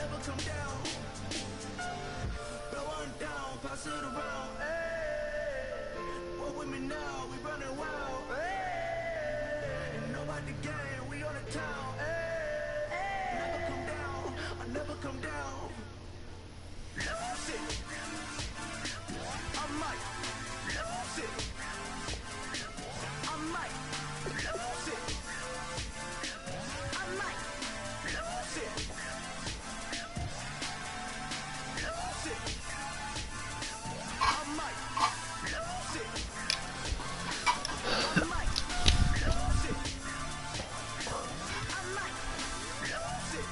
never come down. Blow one down, pass it around. Hey, walk with me now, we running wild. Hey, nobody gang, we on the town. Hey, never come down, I never come down. Lose it, I might lose it. I might lose it. I might lose it. Lose it. I might lose it. I might lose it. I might lose it.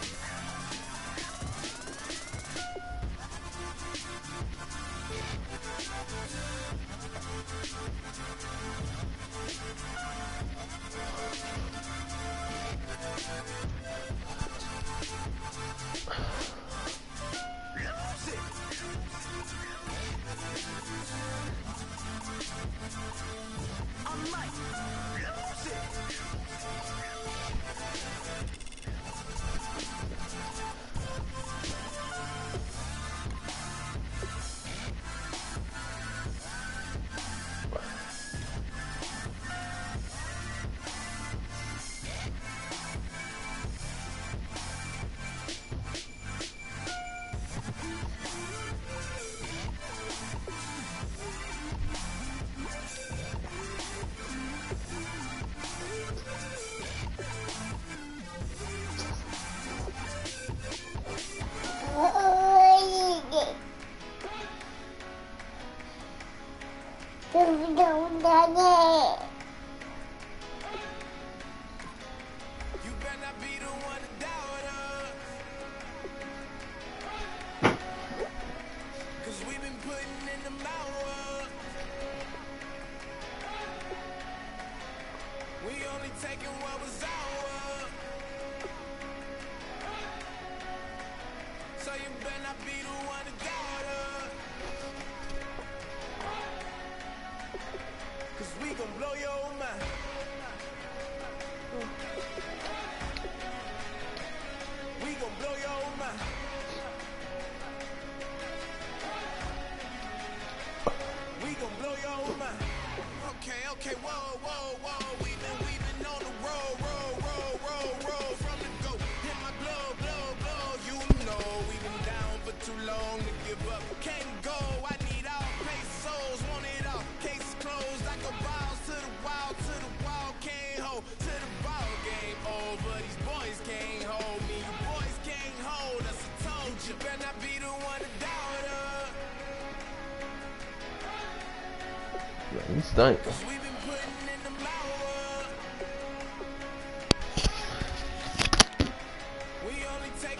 He stunk.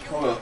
Hold up.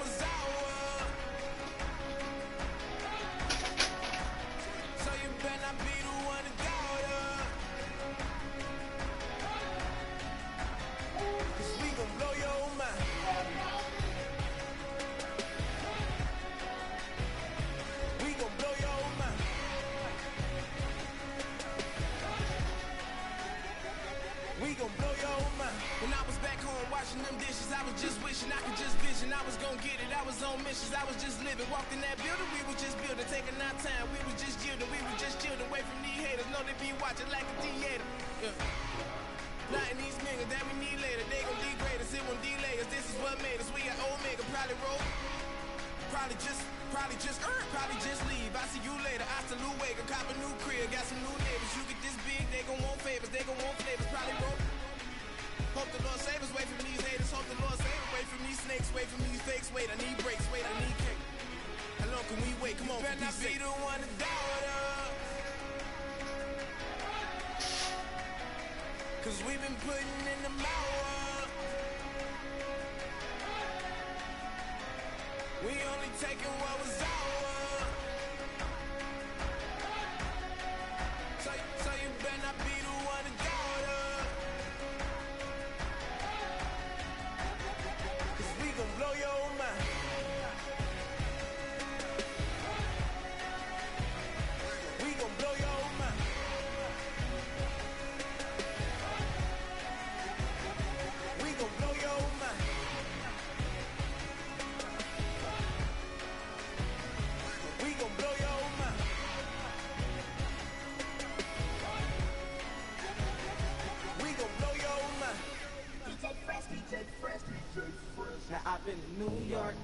Now I've been to New York,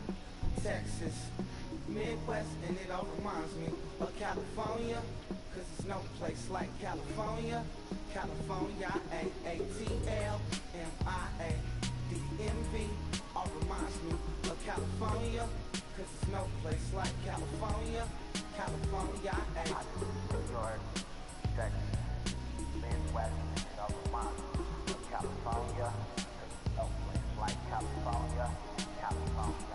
Texas, Midwest, and it all reminds me of California, cause there's no place like California. California, A-A-T-L-M-I-A-D-M-V, all reminds me of California, cause there's no place like California. California, New York, Texas, Midwest, and it all reminds me of California, cause there's no place like California. California,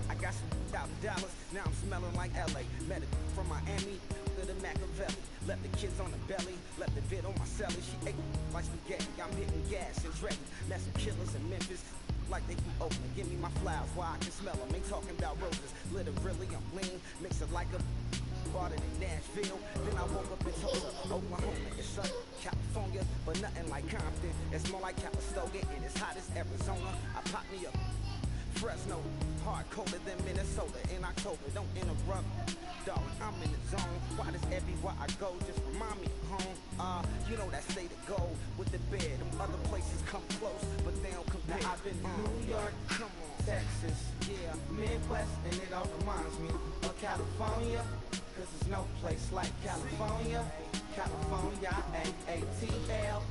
I got some $1,000, now I'm smelling like LA. Met it from Miami to the Machiavelli. Left the kids on the belly, left the vid on my celly. She ate like spaghetti, I'm hitting gas and ready. Met some killers in Memphis, like they be open. Give me my flowers while I can smell them. Ain't talking about roses, literally I'm lean. Mix it like a bought it in Nashville. Then I woke up in Tulsa, Oklahoma. It's sunny, California, but nothing like Compton. It's more like Calistoga, and it's hot as Arizona. I pop me up Fresno, hard colder than Minnesota in October. Don't interrupt, dog, I'm in the zone. Why does everywhere I go just remind me of home? You know that state of gold with the bed. Them other places come close, but they don't compare. Now I've been to New York, come on, Texas, yeah, Midwest, and it all reminds me of California, cause there's no place like California. California, A-A-T-L-M-I-A-D-M-V,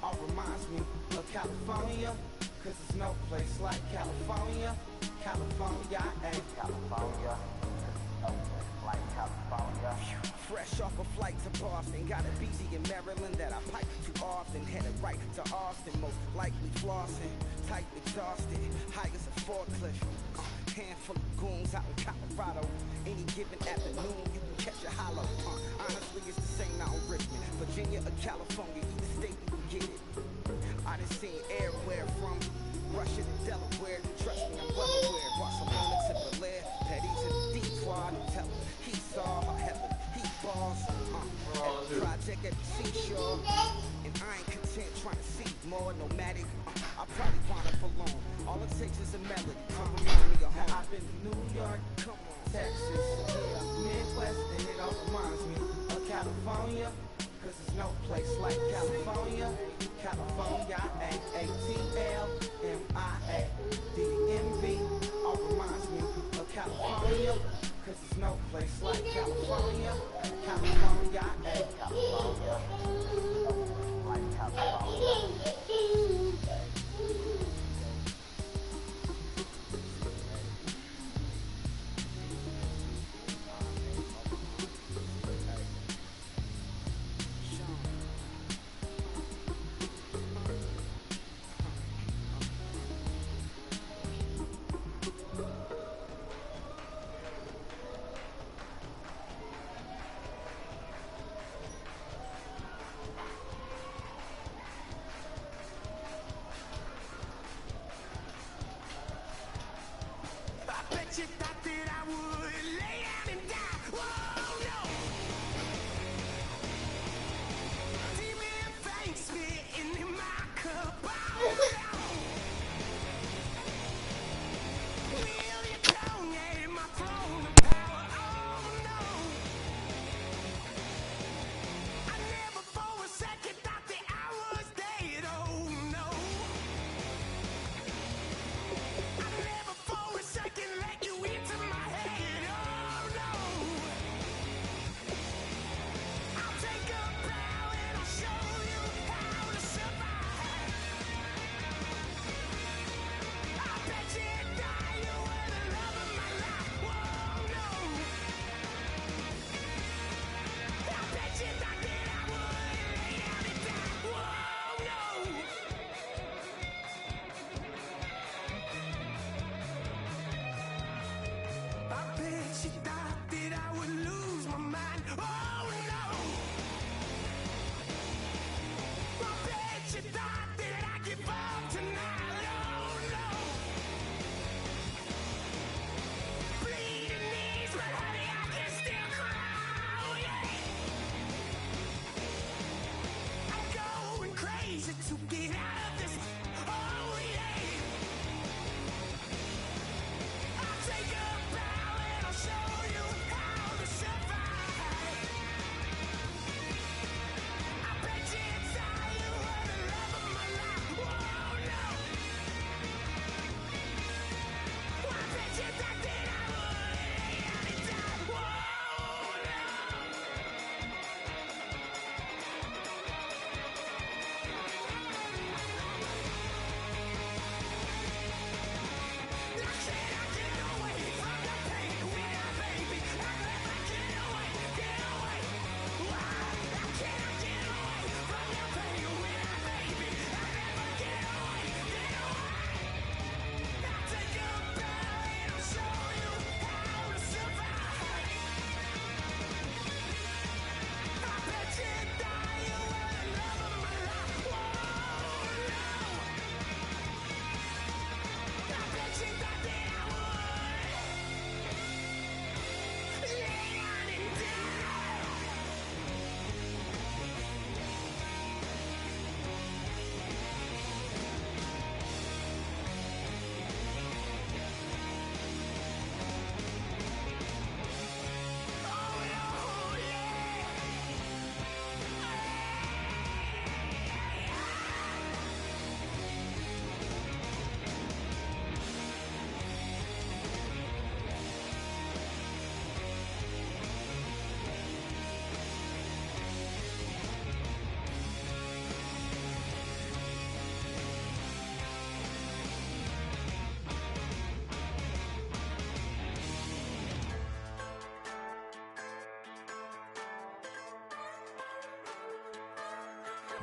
all reminds me of California, cause there's no place like California. California, California, no place like California. fresh off a flight to Boston, got a BZ in Maryland that I pipe too often. Headed right to Austin, most likely flossing, tight exhausted, high as a forklift. Handful of goons out in Colorado. Any given afternoon, you can catch a hollow. Honestly, it's the same out in Richmond, Virginia or California, either state you can get it. I done seen everywhere from Russia to Delaware. Trust me, I'm well aware. Barcelona to Bel-Air, Petty to the Detroit. Don't tell him he saw her heaven. He balls. Project at the seashore. And I ain't content trying to see more nomadic. I probably want it for long. All it takes is a melody to remind me of home. I've been to New York, come on, Texas, yeah, Midwest, and it all reminds me of California, cause there's no place like California. California, A-A-T-L-M-I-A-D-M-V, all reminds me of California, cause there's no place like California. California, California, no place like California.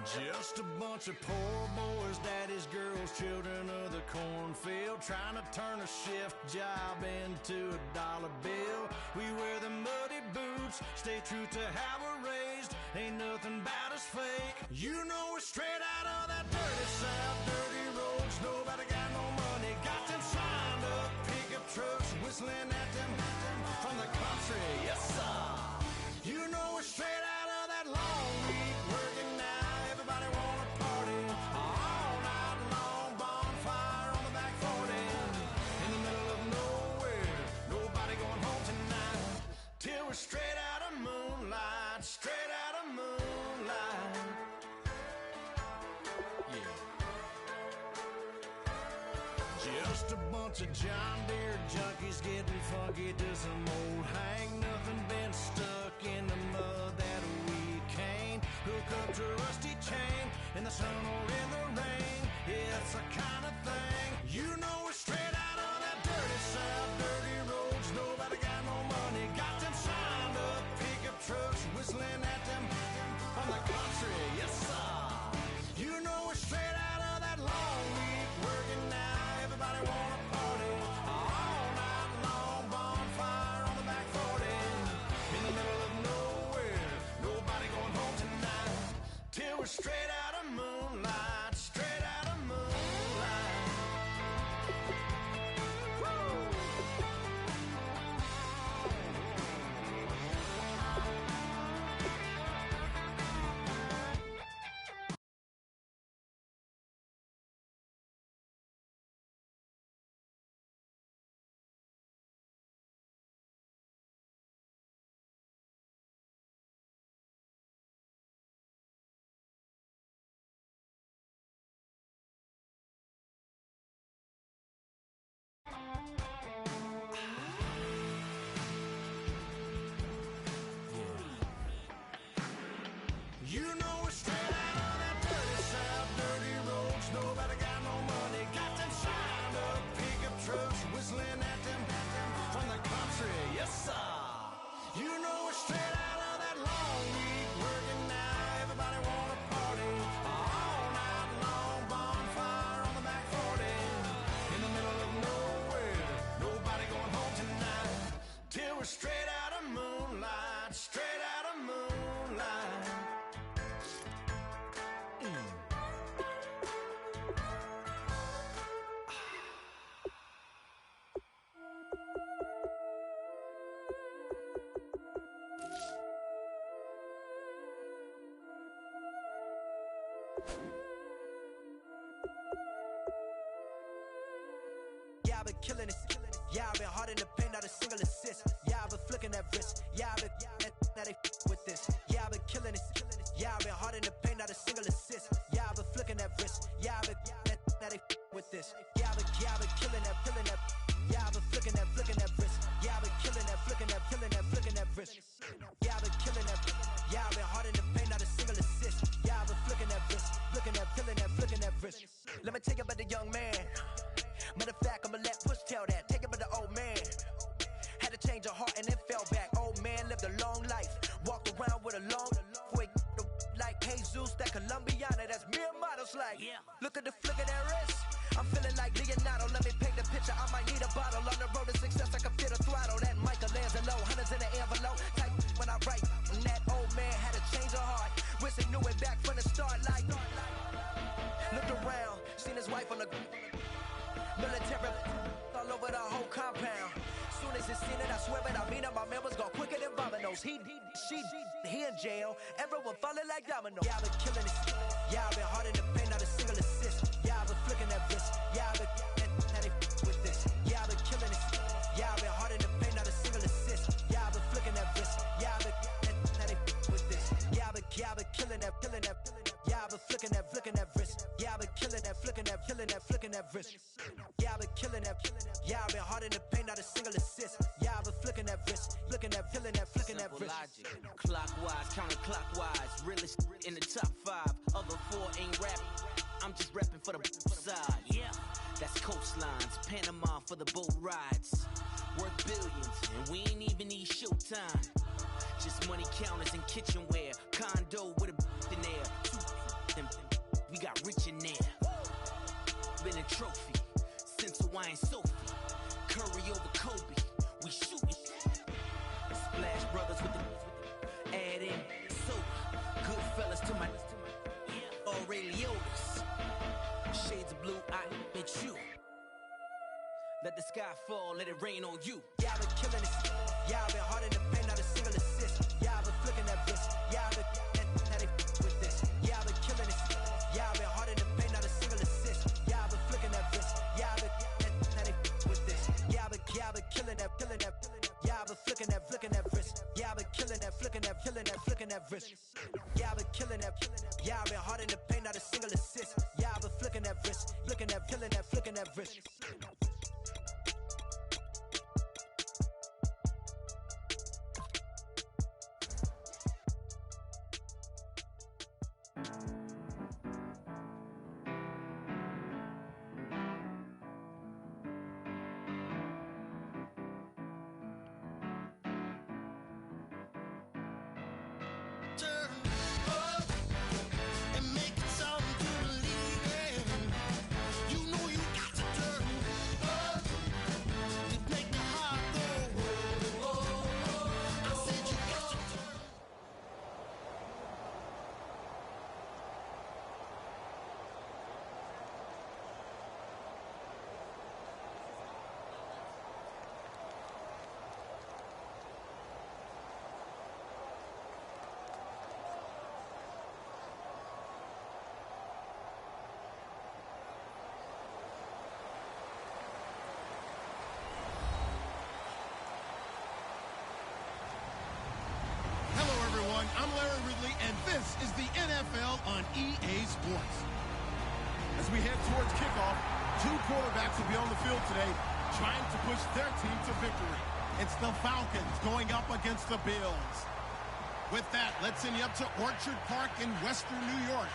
Just a bunch of poor boys, daddy's girls, children of the cornfield, trying to turn a shift job into a dollar bill. We wear the muddy boots, stay true to how we're raised. Ain't nothing about us fake. You know we're straight out of that dirty South, dirty roads. Nobody got no money, got them signed up pickup trucks, whistling at them from the country. Yes, sir. You know we're straight out of that long week working now. Everybody wanna party all night long, bonfire on the back 40 in the middle of nowhere. Nobody going home tonight till we're straight out of moonlight, straight out of moonlight. Yeah. Just a bunch of John Deere junkies getting funky to some old hang. Nothing been stuck in the mud that we can't hook up to a rusty chain in the sun or in the rain. Yeah, it's the kind of thing. You know we're straight out of that dirty South, dirty roads. Nobody got no money, got them signed up pickup trucks, whistling at them from the country. Yes, sir. You know we're straight out of that long week working now. Everybody wanna party all night long, bonfire on the back 40 in the middle of nowhere. Nobody going home tonight till we're straight out of moonlight, straight out of moonlight. Woo! You know we're straight out of that dirty South, dirty roads. Nobody got no money, got them signed up pickup trucks, whistling at them from the country. Yes, sir. You know we're straight out of that long week working now. Everybody wanna party all night long, bonfire on the back 40 in the middle of nowhere. Nobody going home tonight till we're straight out of moonlight, straight out of moonlight. Yeah, I've been killing it. Yeah, I've been hard in the paint, not a single assist. Yeah, I've been flicking that wrist. Yeah, I've been now they with this. Yeah, I've been killing it. Yeah, I've been hard in the paint, not a single assist. Yeah, I've been flicking that wrist. Yeah, I've been now they with this. Yeah, I've been killing that, killing that. Yeah, I've been flicking that wrist. Yeah, I've been killing that, flicking that, flicking that wrist. Yeah, I've been killing that. Yeah, I've been hard in the paint, not a single assist. Yeah, I've been flicking that wrist, flicking that, flicking that wrist. Let me tell you about the young man. Matter of fact, I'ma let Push tell that. Take it about the old man. Had to change her heart and then fell back. Old man lived a long life. Walked around with a long wig like Jesus, that Colombiana. That's mere models like. Yeah. Look at the flick of that wrist. I'm feeling like Leonardo. Let me paint the picture. I might need a bottle. On the road to success, I can feel the throttle. That Michelangelo, hundreds in the envelope. Type when I write. And that old man had to change her heart. Wish he knew it back from the start. Like, looked around, seen his wife on the military all over the whole compound. Soon as he seen it, I swear it, I mean it, my members go quicker than dominoes. He in jail, everyone falling like dominoes. Yeah, I've been killing it. Yeah, I've been hard in the paint, not a single assist. Yeah, I've been flicking that wrist. Yeah, I've been now they with this. Yeah, I've been killing it. Yeah, I've been hard in the paint, not a single assist. Yeah, I've been flicking that wrist. Yeah, I've been now they with this. Yeah, I've been killing that, killing that. Yeah, I've been flicking that wrist. Yeah, I've been killing that, flicking that, flicking that wrist. Yeah, I've been killing that. Yeah, I've been hard in the paint, not a single assist. Yeah, I've been flicking that wrist, flicking that, flicking that wrist. Logic, clockwise, counterclockwise, realest in the top 5. Other 4 ain't rap. I'm just repping for the side. Yeah, that's coastlines, Panama for the boat rides. Worth billions, and we ain't even need showtime. Just money counters and kitchenware, condo with a in there. got rich in there. Been a trophy since Hawaiian Sophie. Curry over Kobe, we shooting. Splash Brothers with the add in soda. Good fellas to my Ray Liotta's. Shades of blue, I bet you. Let the sky fall, let it rain on you. Yeah, I've been killing this. Yeah, I've been hard in the paint, not a single assist. Yeah, I've been flicking that wrist. Yeah, I've been now they with this. Yeah, I've been killing this. Yeah, I've been hard in the paint, not a single assist. Yeah, I've been flicking that wrist. Yeah, I've been now they with this. Yeah, I've been killing that. Yeah, I've been flicking that wrist. Yeah, I've been killing that, flicking that wrist. Yeah, I've been killing that. Yeah, I've been hard in the paint, not a single assist. Yeah, I've been flicking that wrist, flicking that wrist. I'm Larry Ridley, and this is the NFL on EA Sports. As we head towards kickoff, two quarterbacks will be on the field today trying to push their team to victory. It's the Falcons going up against the Bills. With that, let's send you up to Orchard Park in Western New York,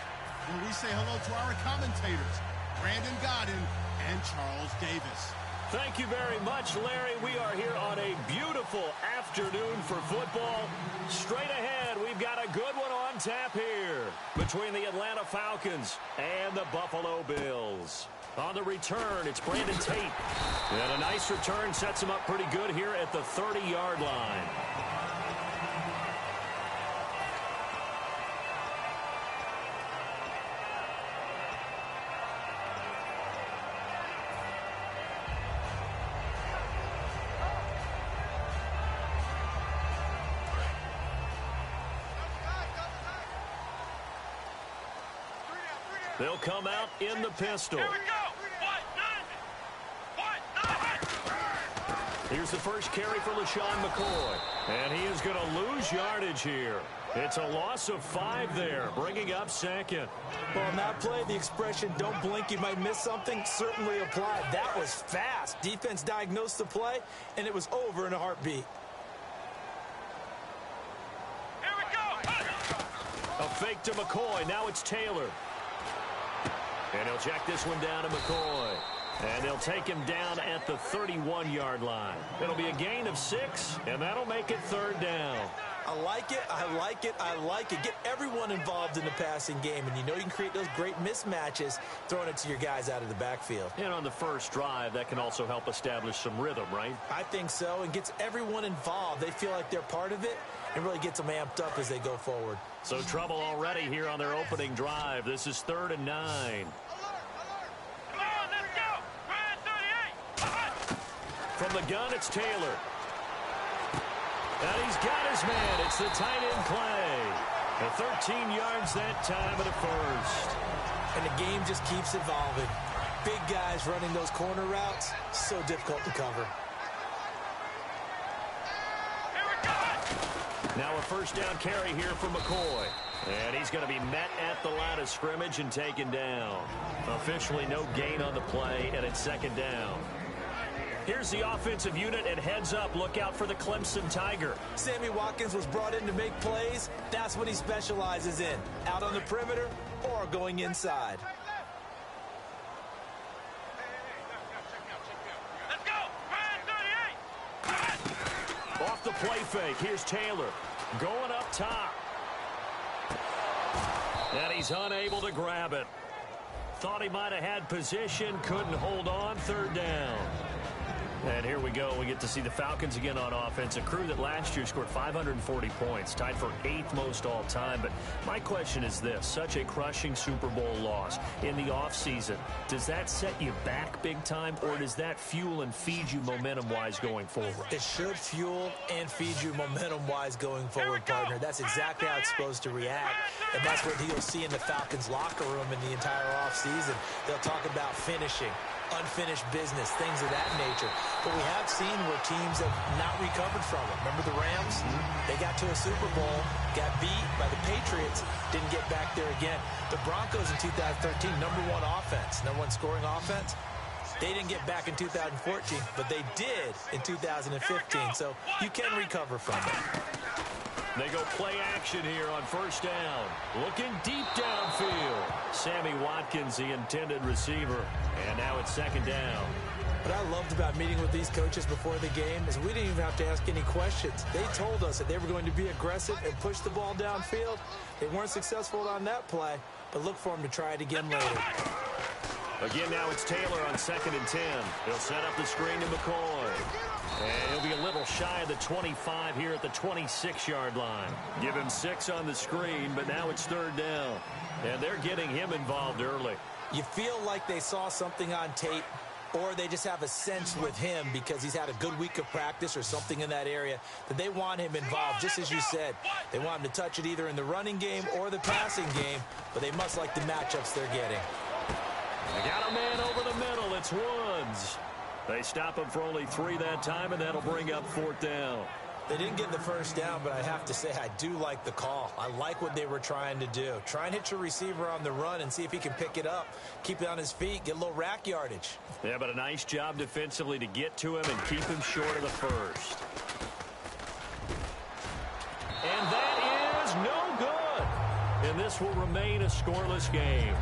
where we say hello to our commentators, Brandon Godden and Charles Davis. Thank you very much, Larry. We are here on a beautiful afternoon for football. Straight ahead, we've got a good one on tap here between the Atlanta Falcons and the Buffalo Bills. On the return, it's Brandon Tate. And a nice return sets him up pretty good here at the 30-yard line. They'll come out in the pistol. Here we go. Here's the first carry for LaShawn McCoy. And he is going to lose yardage here. It's a loss of 5 there, bringing up second. Well, on that play, the expression, don't blink, you might miss something, certainly applied. That was fast. Defense diagnosed the play, and it was over in a heartbeat. Here we go. A fake to McCoy. Now it's Taylor. And he'll check this one down to McCoy. And they'll take him down at the 31-yard line. It'll be a gain of 6, and that'll make it 3rd down. I like it, I like it, I like it. Get everyone involved in the passing game, and you know you can create those great mismatches throwing it to your guys out of the backfield. And on the first drive, that can also help establish some rhythm, right? I think so, and gets everyone involved. They feel like they're part of it, and really gets them amped up as they go forward. So trouble already here on their opening drive. This is 3rd and 9. From the gun, it's Taylor. And he's got his man. It's the tight end play. The 13 yards that time of the first. And the game just keeps evolving. Big guys running those corner routes, so difficult to cover. Now a first down carry here for McCoy. And he's going to be met at the line of scrimmage and taken down. Officially no gain on the play, and it's 2nd down. Here's the offensive unit, and heads up, look out for the Clemson Tiger. Sammy Watkins was brought in to make plays. That's what he specializes in, out on the perimeter or going inside. Let's go. 38. Off the play fake, here's Taylor going up top. And he's unable to grab it. thought he might have had position, couldn't hold on, third down. And here we go. We get to see the Falcons again on offense, a crew that last year scored 540 points, tied for 8th most all time. But my question is this, such a crushing Super Bowl loss in the offseason, does that set you back big time, or does that fuel and feed you momentum-wise going forward? It should fuel and feed you momentum-wise going forward, partner. That's exactly how it's supposed to react, and that's what you'll see in the Falcons locker room in the entire offseason. They'll talk about finishing, unfinished business, things of that nature. But we have seen where teams have not recovered from it. Remember the Rams? They got to a Super Bowl, got beat by the Patriots, didn't get back there again. The Broncos in 2013, #1 offense, #1 scoring offense. They didn't get back in 2014, but they did in 2015. So you can recover from it. They go play action here on first down. Looking deep downfield. Sammy Watkins, the intended receiver. And now it's second down. What I loved about meeting with these coaches before the game is we didn't even have to ask any questions. They told us that they were going to be aggressive and push the ball downfield. They weren't successful on that play, but look for them to try it again later. Again, now it's Taylor on 2nd and 10. He'll set up the screen to McCoy. And he'll be a little shy of the 25 here at the 26-yard line. Give him 6 on the screen, but now it's third down. And they're getting him involved early. You feel like they saw something on tape, or they just have a sense with him because he's had a good week of practice or something in that area that they want him involved, just as you said. They want him to touch it either in the running game or the passing game, but they must like the matchups they're getting. They got a man over the middle. It's Woods. They stop him for only 3 that time, and that'll bring up 4th down. They didn't get the first down, but I have to say I do like the call. I like what they were trying to do. Try and hit your receiver on the run and see if he can pick it up. Keep it on his feet, get a little rack yardage. Yeah, but a nice job defensively to get to him and keep him short of the first. And that is no good. And this will remain a scoreless game.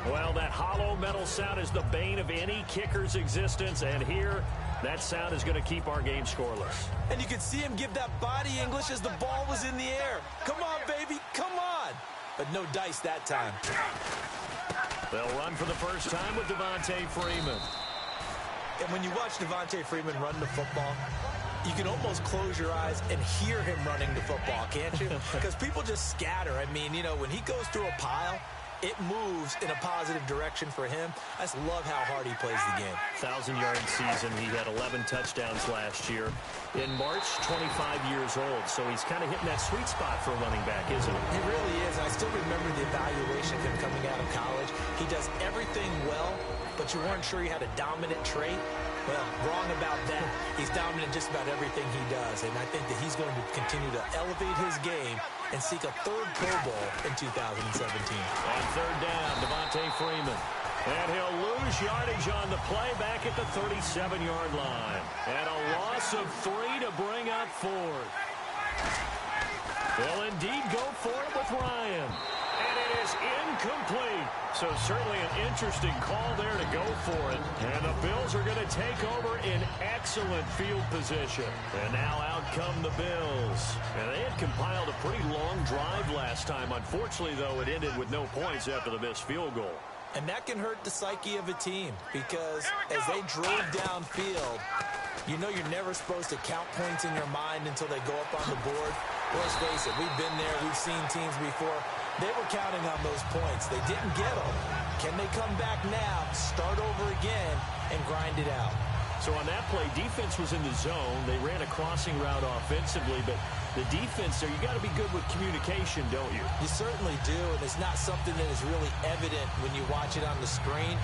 Well, that hollow metal sound is the bane of any kicker's existence, and here, that sound is going to keep our game scoreless. And you could see him give that body English as the ball was in the air. Come on, baby, come on. But no dice that time. They'll run for the first time with Devontae Freeman. And when you watch Devontae Freeman run the football, you can almost close your eyes and hear him running the football, can't you? Because people just scatter. I mean, you know, when he goes through a pile, it moves in a positive direction for him. I just love how hard he plays the game. 1,000-yard season. He had 11 touchdowns last year. In March, 25 years old. So he's kind of hitting that sweet spot for a running back, isn't he? He really is. I still remember the evaluation of him coming out of college. He does everything well, but you weren't sure he had a dominant trait. Well, wrong about that. He's dominant just about everything he does, and I think that he's going to continue to elevate his game and seek a 3rd Pro Bowl in 2017. On 3rd down, Devontae Freeman. And he'll lose yardage on the play back at the 37-yard line. And a loss of 3 to bring up 4th. They'll indeed go for it with Ryan. And it is incomplete. So certainly an interesting call there to go for it. And the Bills are going to take over in excellent field position. And now out come the Bills. And they had compiled a pretty long drive last time. Unfortunately, though, it ended with no points after the missed field goal. And that can hurt the psyche of a team because as they drove downfield, you know you're never supposed to count points in your mind until they go up on the board. Well, let's face it, we've been there, we've seen teams before. They were counting on those points. They didn't get them. Can they come back now, start over again, and grind it out? So on that play, defense was in the zone. They ran a crossing route offensively, but the defense there, you got to be good with communication, don't you? You certainly do, and it's not something that is really evident when you watch it on the screen.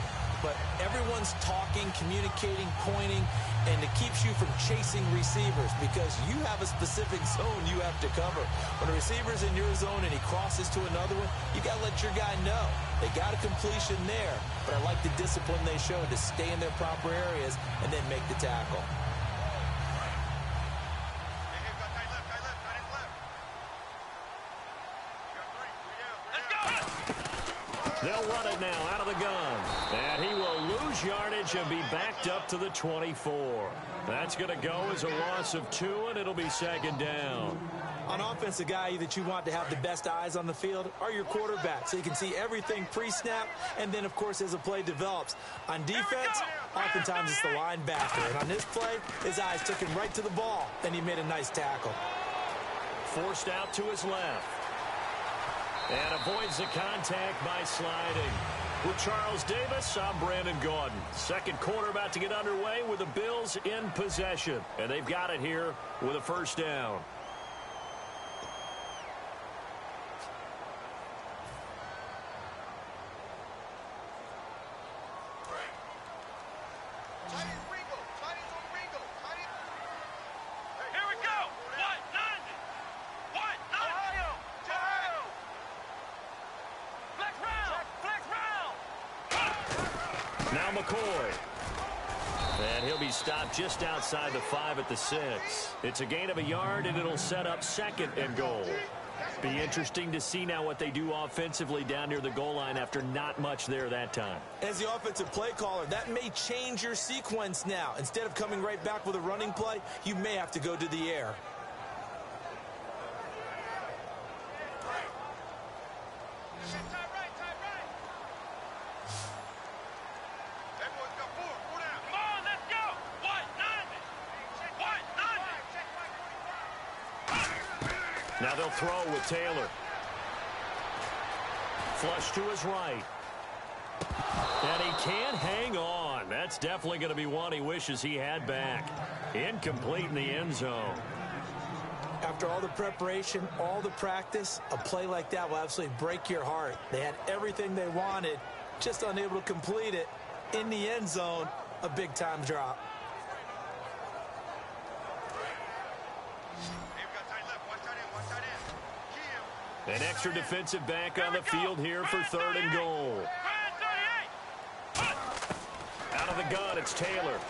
But everyone's talking, communicating, pointing, and it keeps you from chasing receivers because you have a specific zone you have to cover. When a receiver's in your zone and he crosses to another one, you got to let your guy know. They got a completion there, but I like the discipline they showed to stay in their proper areas and then make the tackle. They'll run it now out of the gun. And he will lose yardage and be backed up to the 24. That's going to go as a loss of 2, and it'll be second down. On offense, the guy that you want to have the best eyes on the field are your quarterback, so you can see everything pre-snap, and then, of course, as the play develops. On defense, oftentimes it's the linebacker. And on this play, his eyes took him right to the ball, and he made a nice tackle. Forced out to his left. And avoids the contact by sliding. With Charles Davis, I'm Brandon Gaudin. Second quarter about to get underway with the Bills in possession. And they've got it here with a first down. Now McCoy. And he'll be stopped just outside the 5 at the 6. It's a gain of a yard, and it'll set up 2nd and goal. Be interesting to see now what they do offensively down near the goal line after not much there that time. As the offensive play caller, that may change your sequence now. Instead of coming right back with a running play, you may have to go to the air. Now they'll throw with Taylor. Flush to his right. And he can't hang on. That's definitely going to be one he wishes he had back. Incomplete in the end zone. After all the preparation, all the practice, a play like that will absolutely break your heart. They had everything they wanted, just unable to complete it. In the end zone, a big-time drop. An extra defensive back on the field here for 3rd and goal. Out of the gun, it's Taylor.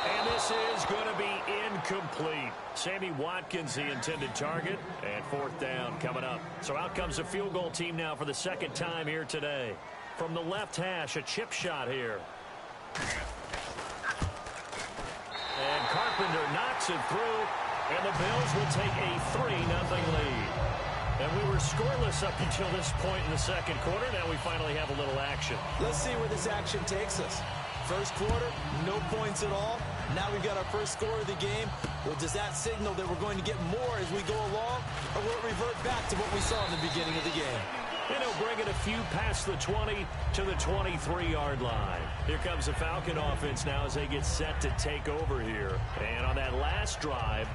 And this is going to be incomplete. Sammy Watkins, the intended target, and 4th down coming up. So out comes the field goal team now for the 2nd time here today. From the left hash, a chip shot here. And Carpenter knocks it through, and the Bills will take a 3-0 lead. And we were scoreless up until this point in the 2nd quarter. Now we finally have a little action. Let's see where this action takes us. First quarter, no points at all. Now we've got our first score of the game. Well, does that signal that we're going to get more as we go along, or will it revert back to what we saw in the beginning of the game? And he'll bring it a few past the 20 to the 23-yard line. Here comes the Falcon offense now as they get set to take over here. And on that last drive,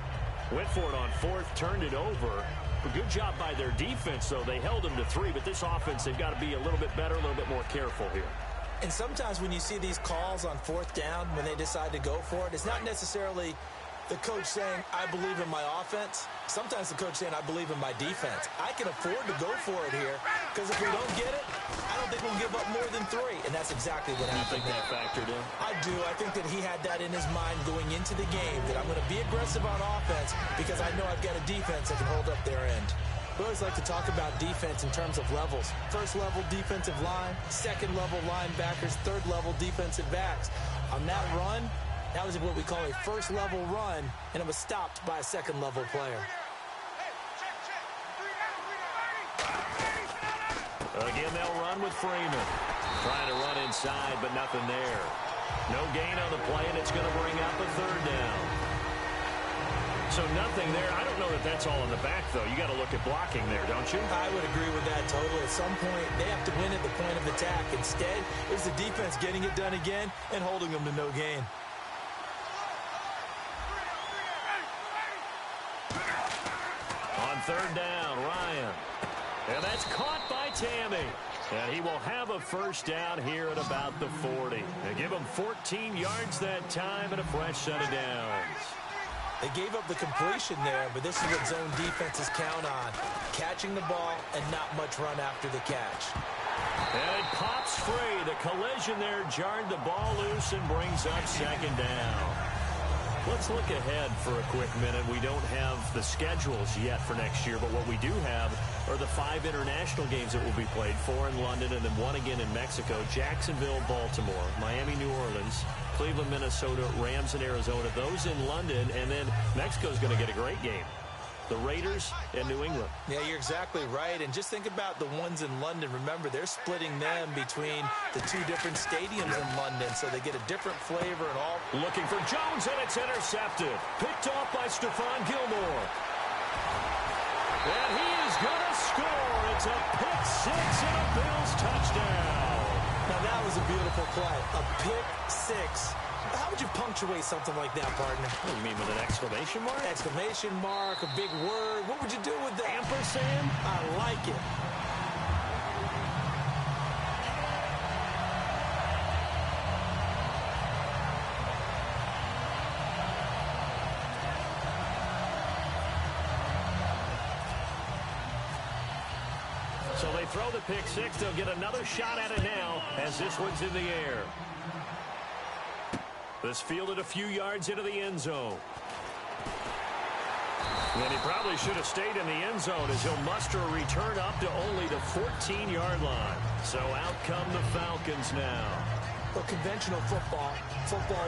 went for it on 4th, turned it over. A good job by their defense, though. They held them to 3, but this offense, they've got to be a little bit better, a little bit more careful here. And sometimes when you see these calls on 4th down, when they decide to go for it, it's not necessarily the coach saying, I believe in my offense. Sometimes the coach saying, I believe in my defense. I can afford to go for it here, because if we don't get it, I don't think we'll give up more than 3. And that's exactly what happened. You think that factored in? I do. I think that he had that in his mind going into the game, that I'm going to be aggressive on offense because I know I've got a defense that can hold up their end. We always like to talk about defense in terms of levels. 1st level defensive line, 2nd level linebackers, 3rd level defensive backs. On that run, that was what we call a 1st level run, and it was stopped by a 2nd level player. Again, they'll run with Freeman. Trying to run inside, but nothing there. No gain on the play, and it's going to bring up a 3rd down. So nothing there. I don't know that that's all in the back, though. You got to look at blocking there, don't you? I would agree with that totally. At some point, they have to win at the point of attack. Instead, it was the defense getting it done again and holding them to no gain. On 3rd down, Ryan. And that's caught by Tammy. And he will have a first down here at about the 40. They give him 14 yards that time and a fresh set of downs. They gave up the completion there, but this is what zone defenses count on. Catching the ball and not much run after the catch. And it pops free. The collision there jarred the ball loose and brings up 2nd down. Let's look ahead for a quick minute. We don't have the schedules yet for next year, but what we do have are the 5 international games that will be played, 4 in London and then 1 again in Mexico, Jacksonville, Baltimore, Miami, New Orleans, Cleveland, Minnesota, Rams, and Arizona. Those in London, and then Mexico's going to get a great game. the Raiders and New England. Yeah, you're exactly right. And just think about the ones in London. Remember, they're splitting them between the two different stadiums in London, so they get a different flavor and all. Looking for Jones, and it's intercepted. Picked off by Stephon Gilmore. And he is going to score. It's a pick six and a Bills touchdown. Now, that was a beautiful play. A pick six. How would you punctuate something like that, partner? What do you mean, with an exclamation mark? Exclamation mark, a big word. What would you do with that? Ampersand? I like it. So they throw the pick six. They'll get another shot at it now as this one's in the air. This fielded a few yards into the end zone. And he probably should have stayed in the end zone as he'll muster a return up to only the 14-yard line. So out come the Falcons now. Well, conventional football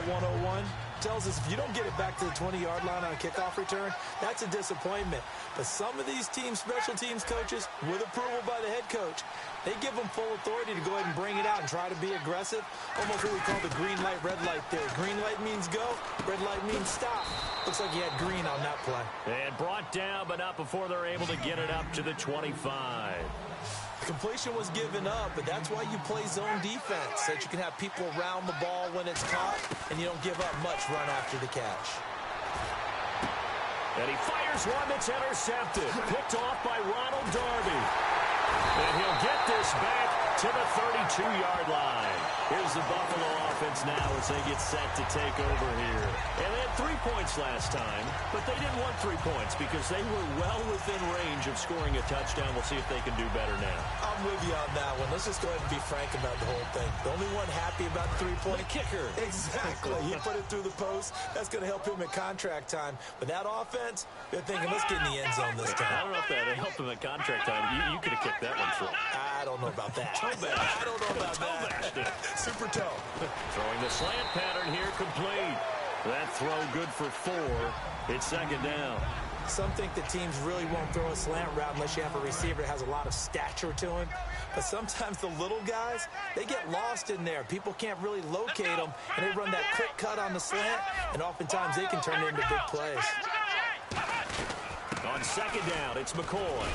101, tells us if you don't get it back to the 20-yard line on a kickoff return, that's a disappointment. But some of these teams, special teams coaches, with approval by the head coach, they give them full authority to go ahead and bring it out and try to be aggressive. Almost what we call the green light, red light theory. Green light means go, red light means stop. Looks like he had green on that play. And brought down, but not before they're able to get it up to the 25. Completion was given up, but that's why you play zone defense, so that you can have people around the ball when it's caught, and you don't give up much run after the catch. And he fires one that's intercepted. Picked off by Ronald Darby. And he'll get this back to the 32-yard line. Here's the Buffalo offense now as they get set to take over here. And they had 3 points last time, but they didn't want 3 points because they were well within range of scoring a touchdown. We'll see if they can do better now. I'm with you on that one. Let's just go ahead and be frank about the whole thing. The only one happy about the 3-point kicker. Exactly. He put it through the post. That's going to help him at contract time. But that offense, they're thinking, let's get in the end zone this time. I don't know if that helped him at contract time. You could have kicked that one through. I don't know about that. Toe bash. I don't know about that. Super toe. Throwing the slant pattern here complete. That throw good for 4. It's second down. Some think that teams really won't throw a slant route unless you have a receiver that has a lot of stature to him. But sometimes the little guys, they get lost in there. People can't really locate them, and they run that quick cut on the slant, and oftentimes they can turn it into big plays. On second down, it's McCoy.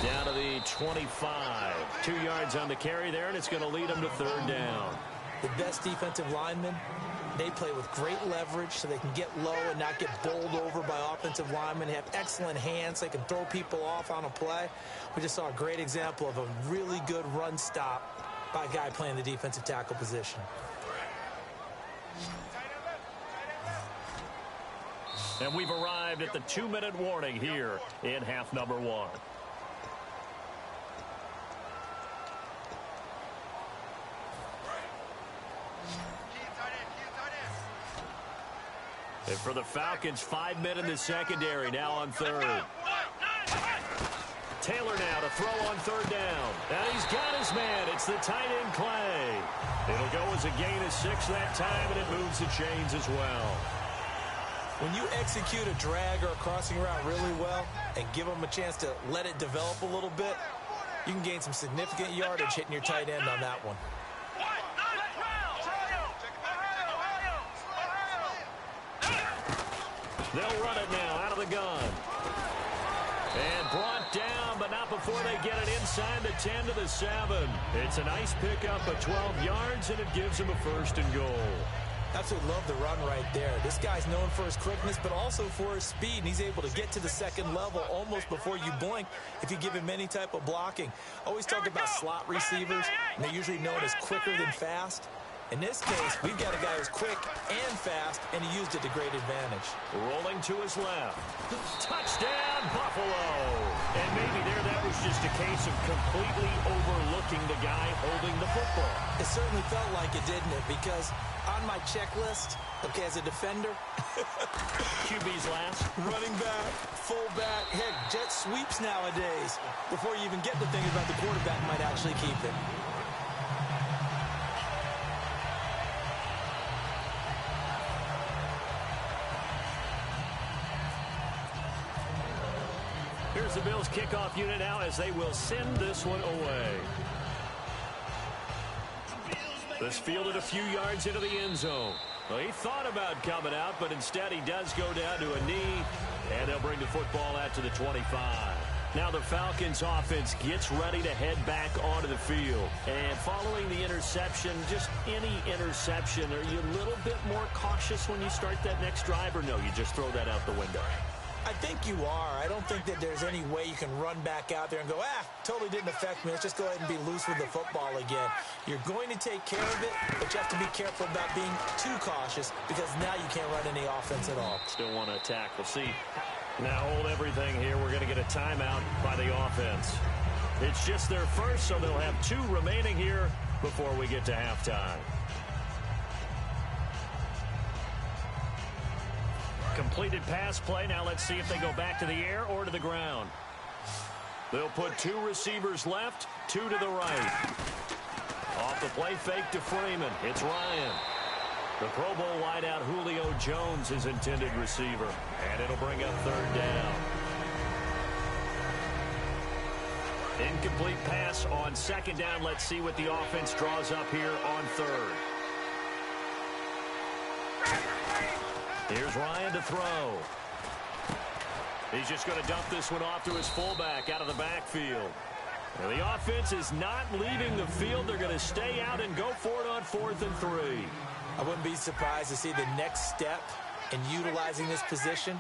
Down to the 25. 2 yards on the carry there, and it's going to lead them to third down. The best defensive linemen, they play with great leverage so they can get low and not get bowled over by offensive linemen. They have excellent hands. They can throw people off on a play. We just saw a great example of a really good run stop by a guy playing the defensive tackle position. And we've arrived at the 2-minute warning here in half number 1. And for the Falcons, 5 men in the secondary, now on third. Taylor now to throw on third down. And he's got his man. It's the tight end, Clay. It'll go as a gain of 6 that time, and it moves the chains as well. When you execute a drag or a crossing route really well and give them a chance to let it develop a little bit, you can gain some significant yardage hitting your tight end on that one. They'll run it now out of the gun. And brought down, but not before they get it inside the 10 to the 7. It's a nice pickup of 12 yards, and it gives them a first and goal. Absolutely love the run right there. This guy's known for his quickness, but also for his speed, and he's able to get to the second level almost before you blink if you give him any type of blocking. Always talk about slot receivers, and they're usually known as quicker than fast. In this case, we've got a guy who's quick and fast, and he used it to great advantage. Rolling to his left. Touchdown, Buffalo! And maybe there that was just a case of completely overlooking the guy holding the football. It certainly felt like it, didn't it? Because on my checklist, okay, as a defender, QB's last. running back, fullback, heck, jet sweeps nowadays. Before you even get to thinking about the quarterback might actually keep it. Here's the Bills kickoff unit now as they will send this one away. This fielded a few yards into the end zone. Well, he thought about coming out, but instead he does go down to a knee, and they'll bring the football out to the 25. Now the Falcons offense gets ready to head back onto the field. And following the interception, just any interception, are you a little bit more cautious when you start that next drive, or no, you just throw that out the window? I think you are. I don't think that there's any way you can run back out there and go, totally didn't affect me. Let's just go ahead and be loose with the football again. You're going to take care of it, but you have to be careful about being too cautious because now you can't run any offense at all. Still want to attack. We'll see. Now hold everything here. We're going to get a timeout by the offense. It's just their first, so they'll have 2 remaining here before we get to halftime. Completed pass play. Now let's see if they go back to the air or to the ground. They'll put 2 receivers left, 2 to the right. Off the play fake to Freeman. It's Ryan. The Pro Bowl wideout Julio Jones is intended receiver. And it'll bring up 3rd down. Incomplete pass on 2nd down. Let's see what the offense draws up here on 3rd. Here's Ryan to throw. He's just going to dump this one off to his fullback out of the backfield. And the offense is not leaving the field. They're going to stay out and go for it on 4th and 3. I wouldn't be surprised to see the next step in utilizing this position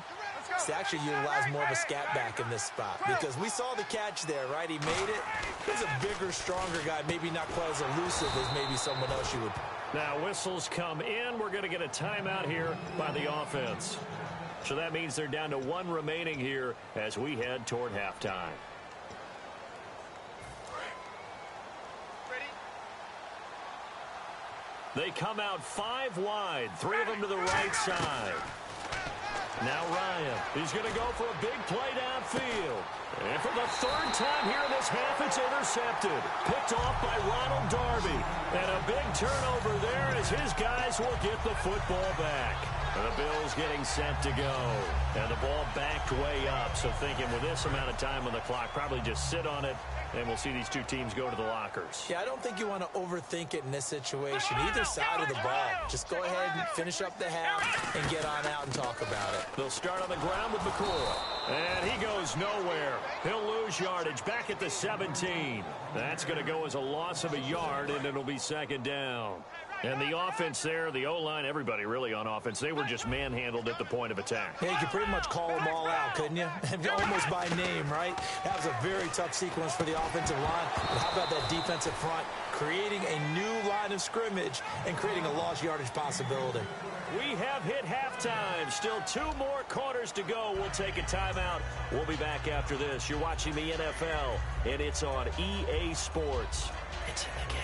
is to actually utilize more of a scat back in this spot. Because we saw the catch there, right? He made it. He's a bigger, stronger guy, maybe not quite as elusive as maybe someone else you would. Now whistles come in. We're going to get a timeout here by the offense. So that means they're down to 1 remaining here as we head toward halftime. They come out 5 wide, 3 of them to the right side. Now Ryan, he's going to go for a big play downfield. And for the 3rd time here in this half, it's intercepted. Picked off by Ronald Darby. And a big turnover there as his guys will get the football back. And the Bills getting set to go. And the ball backed way up. So thinking with this amount of time on the clock, probably just sit on it. And we'll see these 2 teams go to the lockers. Yeah, I don't think you want to overthink it in this situation. Either side of the ball. Just go ahead and finish up the half and get on out and talk about it. They'll start on the ground with McCoy. And he goes nowhere. He'll lose yardage back at the 17. That's going to go as a loss of a yard, and it'll be 2nd down. And the offense there, the O-line, everybody really on offense, they were just manhandled at the point of attack. Yeah, you could pretty much call them all out, couldn't you? Almost by name, right? That was a very tough sequence for the offensive line. But how about that defensive front creating a new line of scrimmage and creating a lost yardage possibility? We have hit halftime. Still 2 more quarters to go. We'll take a timeout. We'll be back after this. You're watching the NFL, and it's on EA Sports. It's in the game.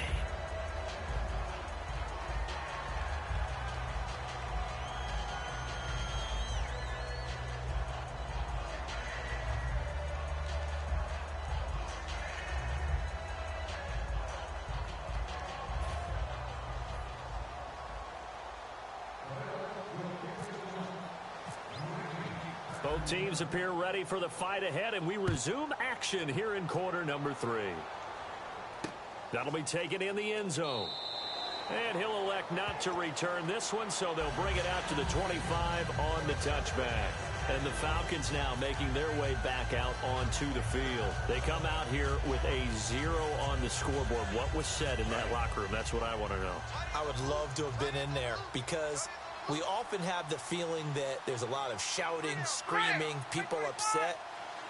Both teams appear ready for the fight ahead, and we resume action here in quarter number 3. That'll be taken in the end zone. And he'll elect not to return this one, so they'll bring it out to the 25 on the touchback. And the Falcons now making their way back out onto the field. They come out here with a 0 on the scoreboard. What was said in that locker room? That's what I want to know. I would love to have been in there because we often have the feeling that there's a lot of shouting, screaming, people upset.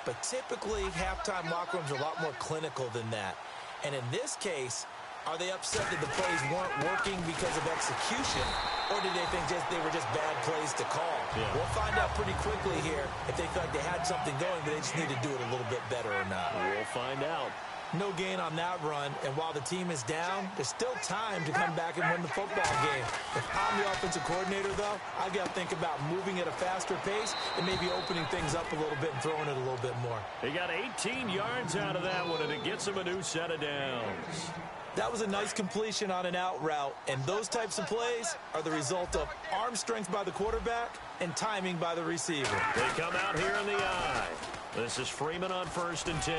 But typically, halftime locker rooms are a lot more clinical than that. And in this case, are they upset that the plays weren't working because of execution? Or did they think they were just bad plays to call? Yeah. We'll find out pretty quickly here if they feel like they had something going, but they just need to do it a little bit better or not. We'll find out. No gain on that run, and while the team is down, there's still time to come back and win the football game. If I'm the offensive coordinator, though, I've got to think about moving at a faster pace and maybe opening things up a little bit and throwing it a little bit more. He got 18 yards out of that one, and it gets him a new set of downs. That was a nice completion on an out route, and those types of plays are the result of arm strength by the quarterback and timing by the receiver. They come out here in the eye. This is Freeman on 1st and 10.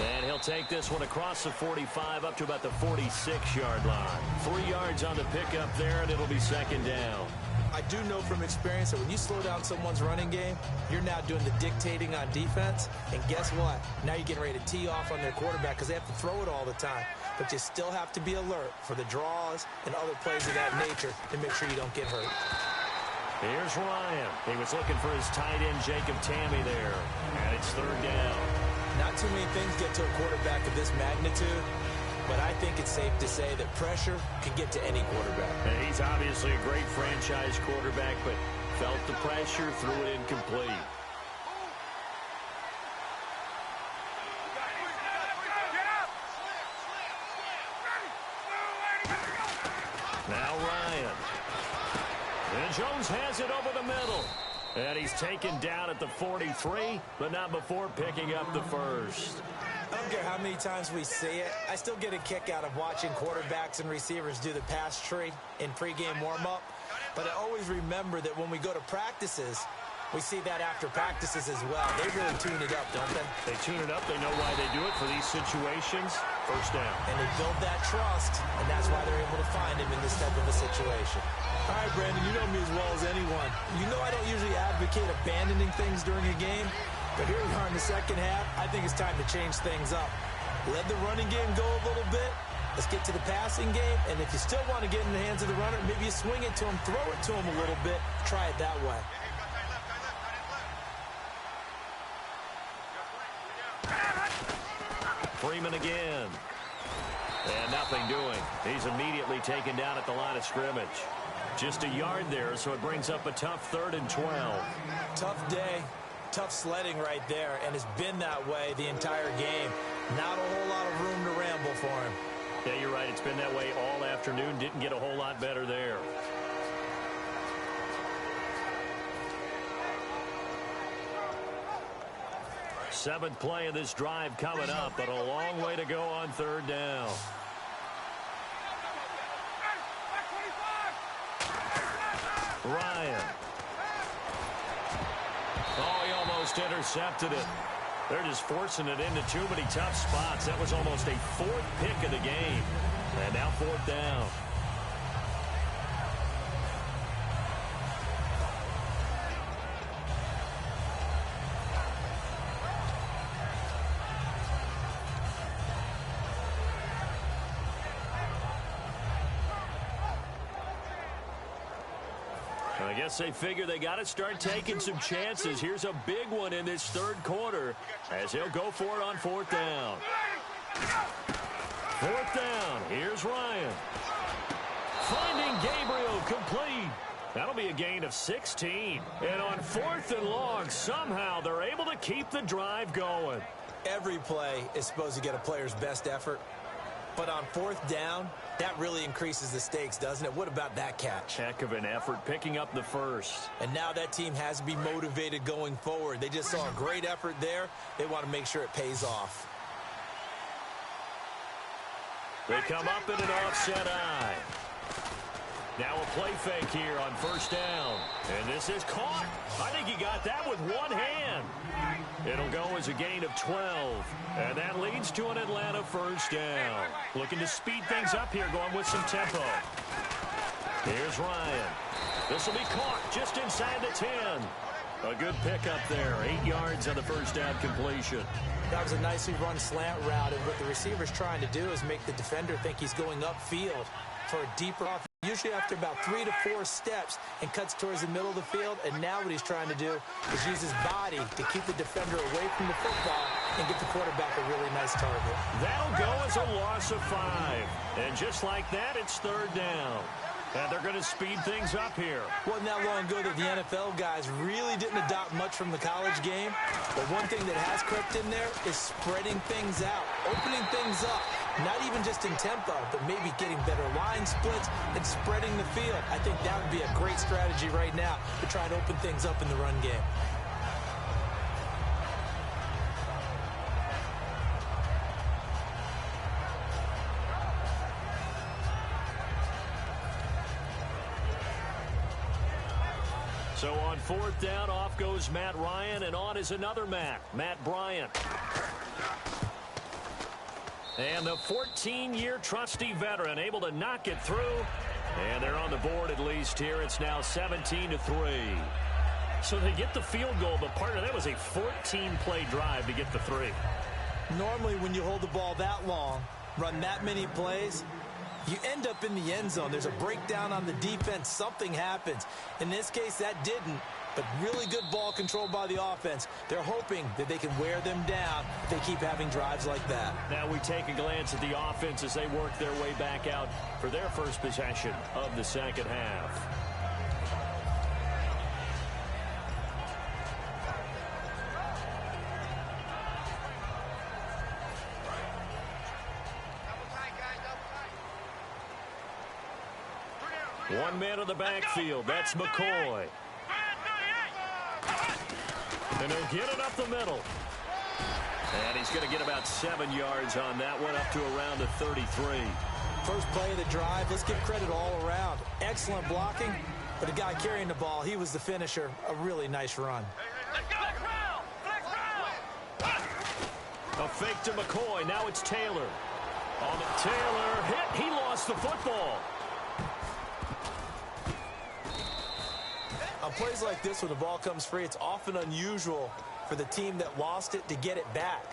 And he'll take this one across the 45 up to about the 46-yard line. 3 yards on the pickup there, and it'll be 2nd down. I do know from experience that when you slow down someone's running game, you're now doing the dictating on defense. And guess what? Now you're getting ready to tee off on their quarterback because they have to throw it all the time. But you still have to be alert for the draws and other plays of that nature to make sure you don't get hurt. Here's Ryan. He was looking for his tight end, Jacob Tammy, there. And it's 3rd down. Not too many things get to a quarterback of this magnitude, but I think it's safe to say that pressure can get to any quarterback. And he's obviously a great franchise quarterback, but felt the pressure, threw it incomplete. Now Ryan. And Jones has it over the middle. And he's taken down at the 43, but not before picking up the first. I don't care how many times we see it. I still get a kick out of watching quarterbacks and receivers do the pass tree in pregame warm-up. But I always remember that when we go to practices, we see that after practices as well. They really tune it up, don't they? They tune it up. They know why they do it for these situations. 1st down. And they build that trust, and that's why they're able to find him in this type of a situation. All right, Brandon, you know me as well as anyone. You know I don't usually advocate abandoning things during a game, but here we are in the 2nd half. I think it's time to change things up. Let the running game go a little bit. Let's get to the passing game, and if you still want to get in the hands of the runner, maybe you swing it to him, throw it to him a little bit, try it that way. Freeman again. And nothing doing. He's immediately taken down at the line of scrimmage. Just a yard there, so it brings up a tough 3rd and 12. Tough day, tough sledding right there, and it's been that way the entire game. Not a whole lot of room to ramble for him. Yeah, you're right. It's been that way all afternoon. Didn't get a whole lot better there. Seventh play of this drive coming up, but a long way to go on 3rd down. Ryan. Oh, he almost intercepted it. They're just forcing it into too many tough spots. That was almost a 4th pick of the game. And now 4th down. I guess they figure they got to start taking some chances. Here's a big one in this 3rd quarter as he'll go for it on 4th down. 4th down. Here's Ryan. Finding Gabriel complete. That'll be a gain of 16. And on 4th and long, somehow they're able to keep the drive going. Every play is supposed to get a player's best effort. But on 4th down, that really increases the stakes, doesn't it? What about that catch? Heck of an effort, picking up the first. And now that team has to be motivated going forward. They just saw a great effort there. They want to make sure it pays off. They come up in an offset eye. Now a play fake here on 1st down. And this is caught. I think he got that with one hand. It'll go as a gain of 12. And that leads to an Atlanta 1st down. Looking to speed things up here, going with some tempo. Here's Ryan. This will be caught just inside the 10. A good pickup there. 8 yards on the 1st down completion. That was a nicely run slant route. And what the receiver's trying to do is make the defender think he's going upfield for a deeper off. Usually after about 3 to 4 steps and cuts towards the middle of the field. And now what he's trying to do is use his body to keep the defender away from the football and get the quarterback a really nice target. That'll go as a loss of 5. And just like that, it's 3rd down. And they're going to speed things up here. Wasn't that long ago that the NFL guys really didn't adopt much from the college game. But one thing that has crept in there is spreading things out, opening things up. Not even just in tempo, but maybe getting better line splits and spreading the field. I think that would be a great strategy right now to try and open things up in the run game. So on fourth down, off goes Matt Ryan, and on is another Matt Bryant. And the 14-year trusty veteran able to knock it through. And they're on the board at least here. It's now 17-3. So they get the field goal, but partner, that was a 14-play drive to get the 3. Normally when you hold the ball that long, run that many plays, you end up in the end zone. There's a breakdown on the defense. Something happens. In this case, that didn't, but really good ball control by the offense. They're hoping that they can wear them down if they keep having drives like that. Now we take a glance at the offense as they work their way back out for their first possession of the second half. One man in the backfield. That's McCoy. And they'll get it up the middle. And he's going to get about 7 yards on that one, up to around the 33. First play of the drive. Let's give credit all around. Excellent blocking. But the guy carrying the ball, he was the finisher. A really nice run. A fake to McCoy. Now it's Taylor. On the Taylor hit. He lost the football. On plays like this, when the ball comes free, it's often unusual for the team that lost it to get it back.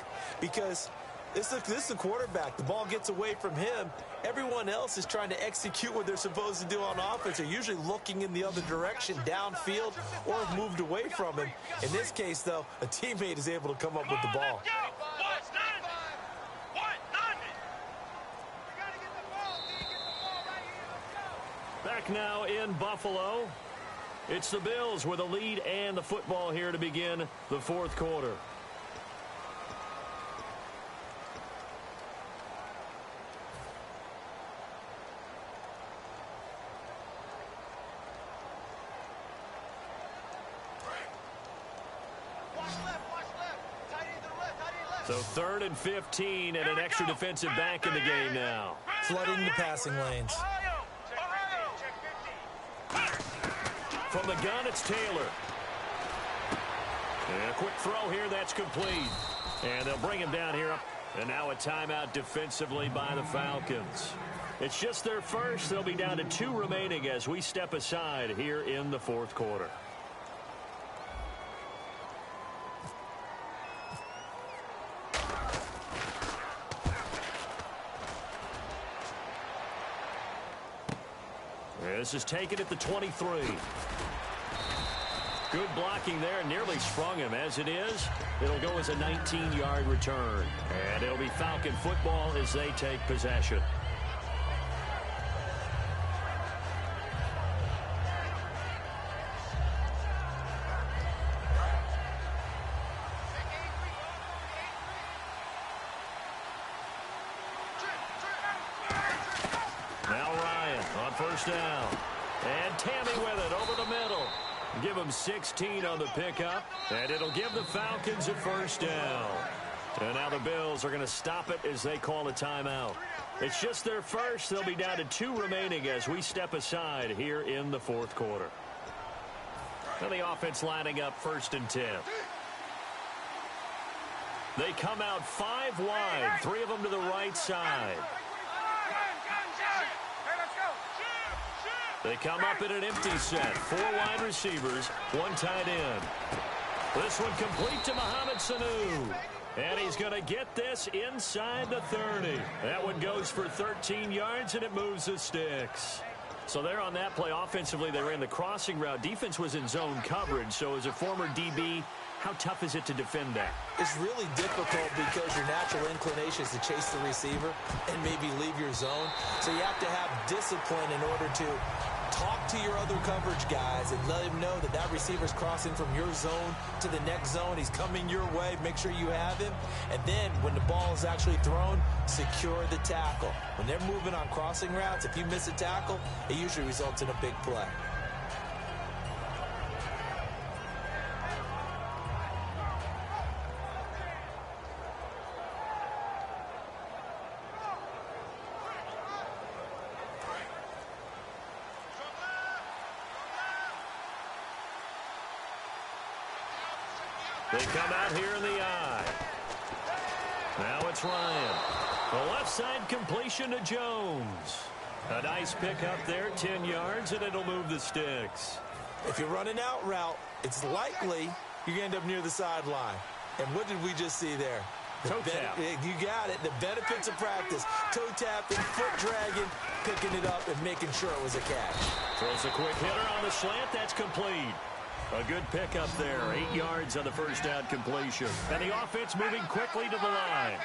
Because this is the quarterback. The ball gets away from him. Everyone else is trying to execute what they're supposed to do on offense. They're usually looking in the other direction, downfield, or have moved away from him. In this case, though, a teammate is able to come up with the ball. Back now in Buffalo. It's the Bills with a lead and the football here to begin the fourth quarter. So 3rd and 15 and an extra defensive back in the game now. Flooding the passing lanes. From the gun, it's Taylor. And a quick throw here, that's complete. And they'll bring him down here. And now a timeout defensively by the Falcons. It's just their first. They'll be down to 2 remaining as we step aside here in the fourth quarter. This is taken at the 23. Good blocking there. Nearly sprung him. As it is, it'll go as a 19-yard return. And it'll be Falcon football as they take possession. Now Ryan on first down. And Tammy with it over the middle. Give them 16 on the pickup. And it'll give the Falcons a first down. And now the Bills are going to stop it as they call a timeout. It's just their first. They'll be down to 2 remaining as we step aside here in the fourth quarter. And the offense lining up 1st and 10. They come out 5 wide. 3 of them to the right side. They come up in an empty set. 4 wide receivers, 1 tight end. This one complete to Mohamed Sanu. And he's going to get this inside the 30. That one goes for 13 yards, and it moves the sticks. So they're on that play. Offensively, they ran the crossing route. Defense was in zone coverage. So as a former DB, how tough is it to defend that? It's really difficult because your natural inclination is to chase the receiver and maybe leave your zone. So you have to have discipline in order to talk to your other coverage guys and let him know that that receiver's crossing from your zone to the next zone. He's coming your way. Make sure you have him. And then when the ball is actually thrown, secure the tackle. When they're moving on crossing routes, if you miss a tackle, it usually results in a big play. They come out here in the eye. Now it's Ryan. The left side completion to Jones. A nice pick up there, 10 yards, and it'll move the sticks. If you run an out route, it's likely you're going to end up near the sideline. And what did we just see there? Toe tap. You got it. The benefits of practice. Toe tapping, foot dragging, picking it up, and making sure it was a catch. Throws a quick hitter on the slant. That's complete. A good pickup there. 8 yards on the first down completion. And the offense moving quickly to the line.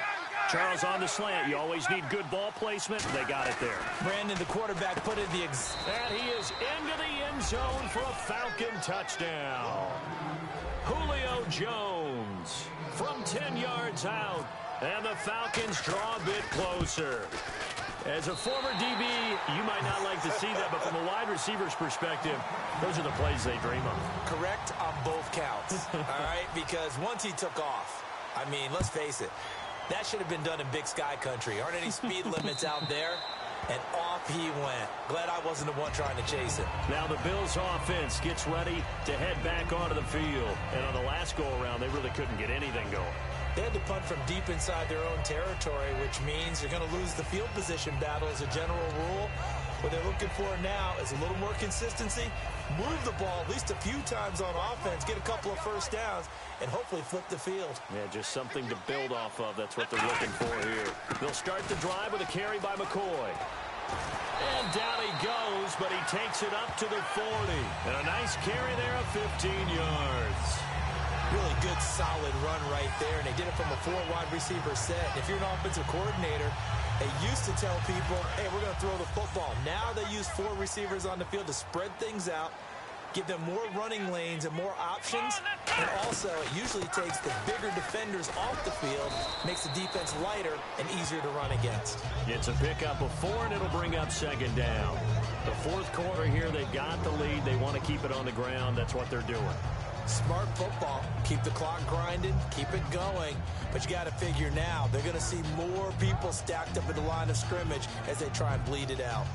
Charles on the slant. You always need good ball placement. They got it there. Brandon, the quarterback, put in the and he is into the end zone for a Falcon touchdown. Julio Jones from 10 yards out. And the Falcons draw a bit closer. As a former DB, you might not like to see that, but from a wide receiver's perspective, those are the plays they dream of. Correct on both counts, all right? Because once he took off, I mean, let's face it, that should have been done in Big Sky country. Aren't any speed limits out there? And off he went. Glad I wasn't the one trying to chase it. Now the Bills offense gets ready to head back onto the field. And on the last go-around, they really couldn't get anything going. They had to punt from deep inside their own territory, which means you're going to lose the field position battle as a general rule. What they're looking for now is a little more consistency, move the ball at least a few times on offense, get a couple of first downs, and hopefully flip the field. Yeah, just something to build off of. That's what they're looking for here. They'll start the drive with a carry by McCoy. And down he goes, but he takes it up to the 40. And a nice carry there of 15 yards. Really good, solid run right there, and they did it from a 4 wide receiver set. If you're an offensive coordinator, they used to tell people, hey, we're going to throw the football. Now they use 4 receivers on the field to spread things out, give them more running lanes and more options, and also it usually takes the bigger defenders off the field, makes the defense lighter and easier to run against. It's a pickup of 4, and it'll bring up second down. The fourth quarter here, they've got the lead. They want to keep it on the ground. That's what they're doing. Smart football. Keep the clock grinding, keep it going. But you got to figure now, they're going to see more people stacked up at the line of scrimmage as they try and bleed it out.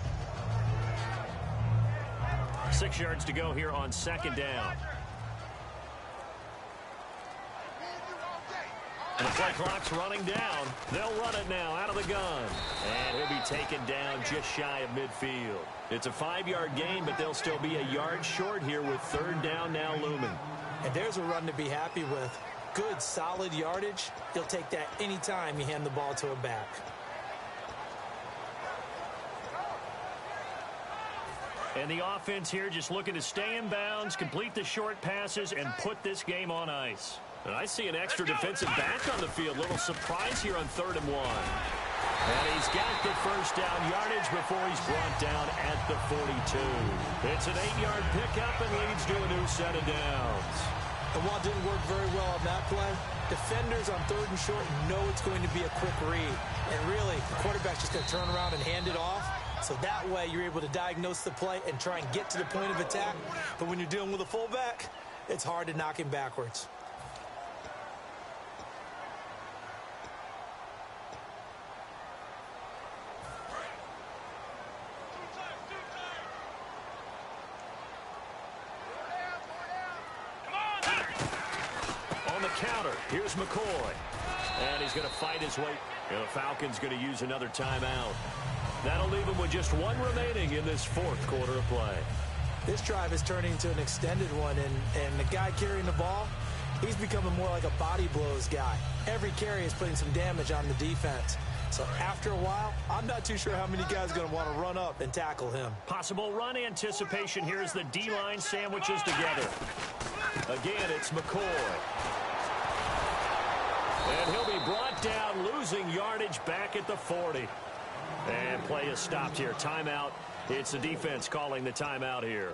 6 yards to go here on second down. And the play clock's running down. They'll run it now out of the gun. And he'll be taken down just shy of midfield. It's a 5-yard gain, but they'll still be a yard short here with third down now looming. And there's a run to be happy with. Good, solid yardage. You'll take that anytime you hand the ball to a back. And the offense here just looking to stay in bounds, complete the short passes, and put this game on ice. And I see an extra defensive back on the field. Little surprise here on 3rd and 1. And he's got the first down yardage before he's brought down at the 42. It's an 8-yard pickup and leads to a new set of downs. And while it didn't work very well on that play, defenders on 3rd and short know it's going to be a quick read. And really, the quarterback's just going to turn around and hand it off. So that way you're able to diagnose the play and try and get to the point of attack. But when you're dealing with a fullback, it's hard to knock him backwards. Counter. Here's McCoy. And he's going to fight his way. And the Falcons going to use another timeout. That'll leave him with just 1 remaining in this 4th quarter of play. This drive is turning into an extended one, and the guy carrying the ball, he's becoming more like a body blows guy. Every carry is putting some damage on the defense. So after a while, I'm not too sure how many guys are going to want to run up and tackle him. Possible run anticipation. Here's the D-line sandwiches together. Again, it's McCoy. And he'll be brought down, losing yardage back at the 40. And play is stopped here. Timeout. It's the defense calling the timeout here.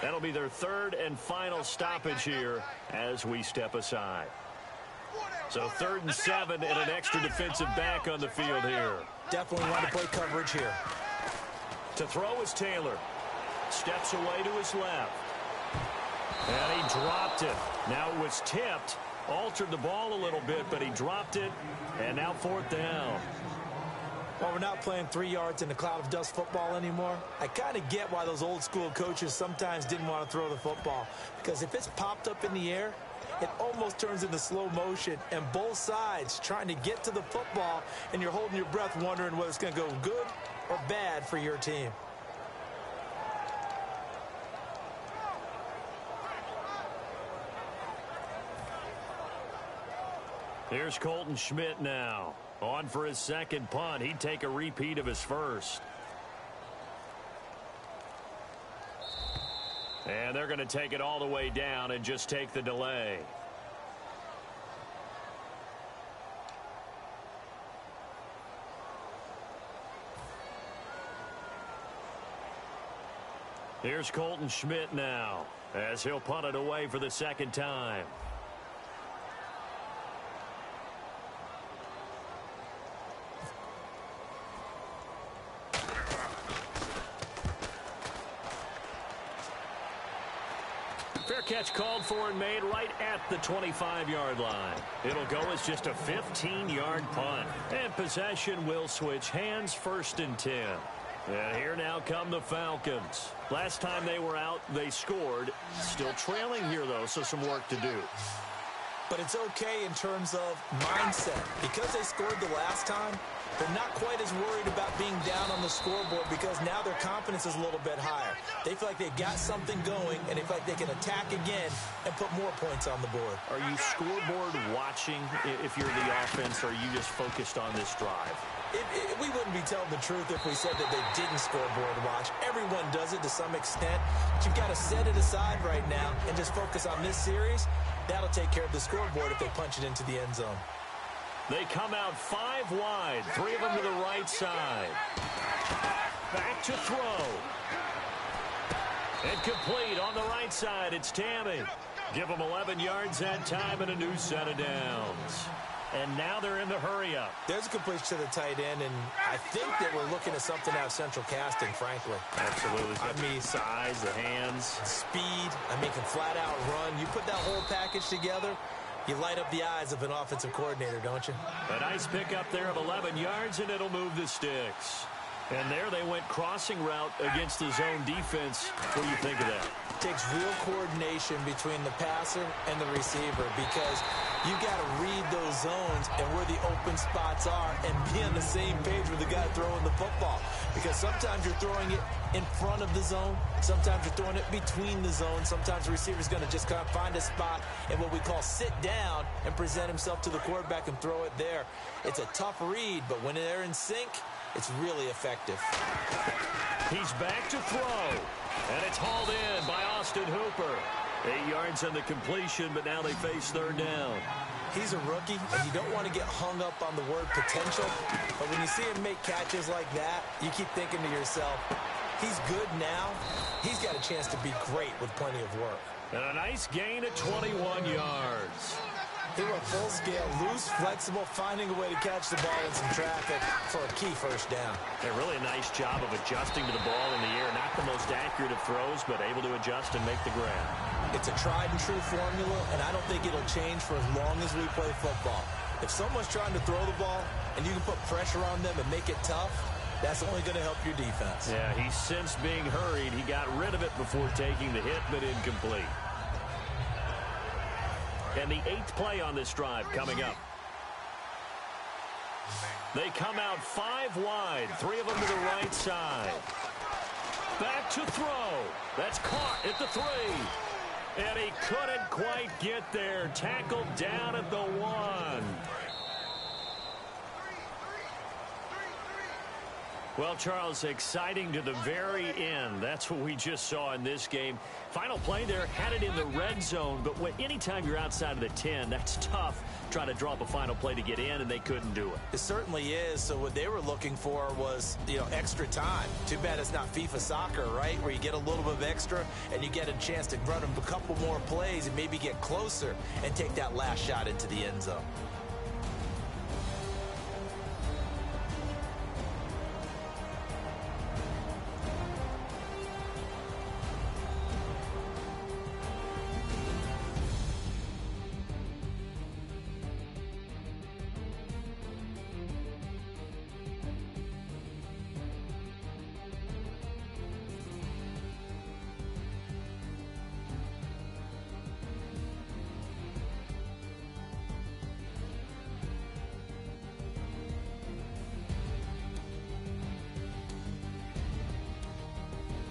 That'll be their 3rd and final stoppage here as we step aside. So 3rd and 7 and an extra defensive back on the field here. Definitely want to play coverage here. To throw is Taylor. Steps away to his left. And he dropped it. Now it was tipped. Altered the ball a little bit, but he dropped it. And now 4th down. While we're not playing 3 yards in a cloud of dust football anymore, I kind of get why those old school coaches sometimes didn't want to throw the football. Because if it's popped up in the air, it almost turns into slow motion, and both sides trying to get to the football, and you're holding your breath wondering whether it's going to go good or bad for your team. Here's Colton Schmidt now. On for his second punt. He'd take a repeat of his first. And they're going to take it all the way down and just take the delay. Here's Colton Schmidt now, as he'll punt it away for the second time. Fair catch called for and made right at the 25-yard line. It'll go as just a 15-yard punt. And possession will switch hands, 1st and 10. And here now come the Falcons. Last time they were out, they scored. Still trailing here, though, so some work to do. But it's okay in terms of mindset. Because they scored the last time, they're not quite as worried about being down on the scoreboard because now their confidence is a little bit higher. They feel like they've got something going, and they feel like they can attack again and put more points on the board. Are you scoreboard watching if you're the offense, or are you just focused on this drive? We wouldn't be telling the truth if we said that they didn't scoreboard watch. Everyone does it to some extent. But you've got to set it aside right now and just focus on this series. That'll take care of the scoreboard if they punch it into the end zone. They come out 5 wide, 3 of them to the right side. Back to throw. Incomplete on the right side. It's Tammy. Give them 11 yards that time and a new set of downs. And now they're in the hurry-up. There's a completion to the tight end, and I think that we're looking at something out of central casting, frankly. Absolutely. I mean, size, the hands. Speed. I mean, can flat-out run. You put that whole package together, you light up the eyes of an offensive coordinator, don't you? A nice pickup there of 11 yards, and it'll move the sticks. And there they went crossing route against the zone defense. What do you think of that? It takes real coordination between the passer and the receiver because you got to read those zones and where the open spots are and be on the same page with the guy throwing the football. Because sometimes you're throwing it in front of the zone. Sometimes you're throwing it between the zones. Sometimes the receiver's going to just kind of find a spot and what we call sit down and present himself to the quarterback and throw it there. It's a tough read, but when they're in sync, it's really effective. He's back to throw. And it's hauled in by Austin Hooper. 8 yards on the completion, but now they face 3rd down. He's a rookie, and you don't want to get hung up on the word potential. But when you see him make catches like that, you keep thinking to yourself, he's good now. He's got a chance to be great with plenty of work. And a nice gain at 21 yards. They were full-scale, loose, flexible, finding a way to catch the ball in some traffic for a key 1st down. A really nice job of adjusting to the ball in the air. Not the most accurate of throws, but able to adjust and make the grab. It's a tried-and-true formula, and I don't think it'll change for as long as we play football. If someone's trying to throw the ball and you can put pressure on them and make it tough, that's only going to help your defense. Yeah, he sensed being hurried. He got rid of it before taking the hit, but incomplete. And the 8th play on this drive coming up. They come out 5 wide, 3 of them to the right side. Back to throw. That's caught at the 3. And he couldn't quite get there. Tackled down at the 1. Well, Charles, exciting to the very end. That's what we just saw in this game. Final play there, had it in the red zone, but anytime you're outside of the 10, that's tough. Trying to draw up a final play to get in, and they couldn't do it. It certainly is. So what they were looking for was, extra time. Too bad it's not FIFA soccer, right, where you get a little bit of extra and you get a chance to run a couple more plays and maybe get closer and take that last shot into the end zone.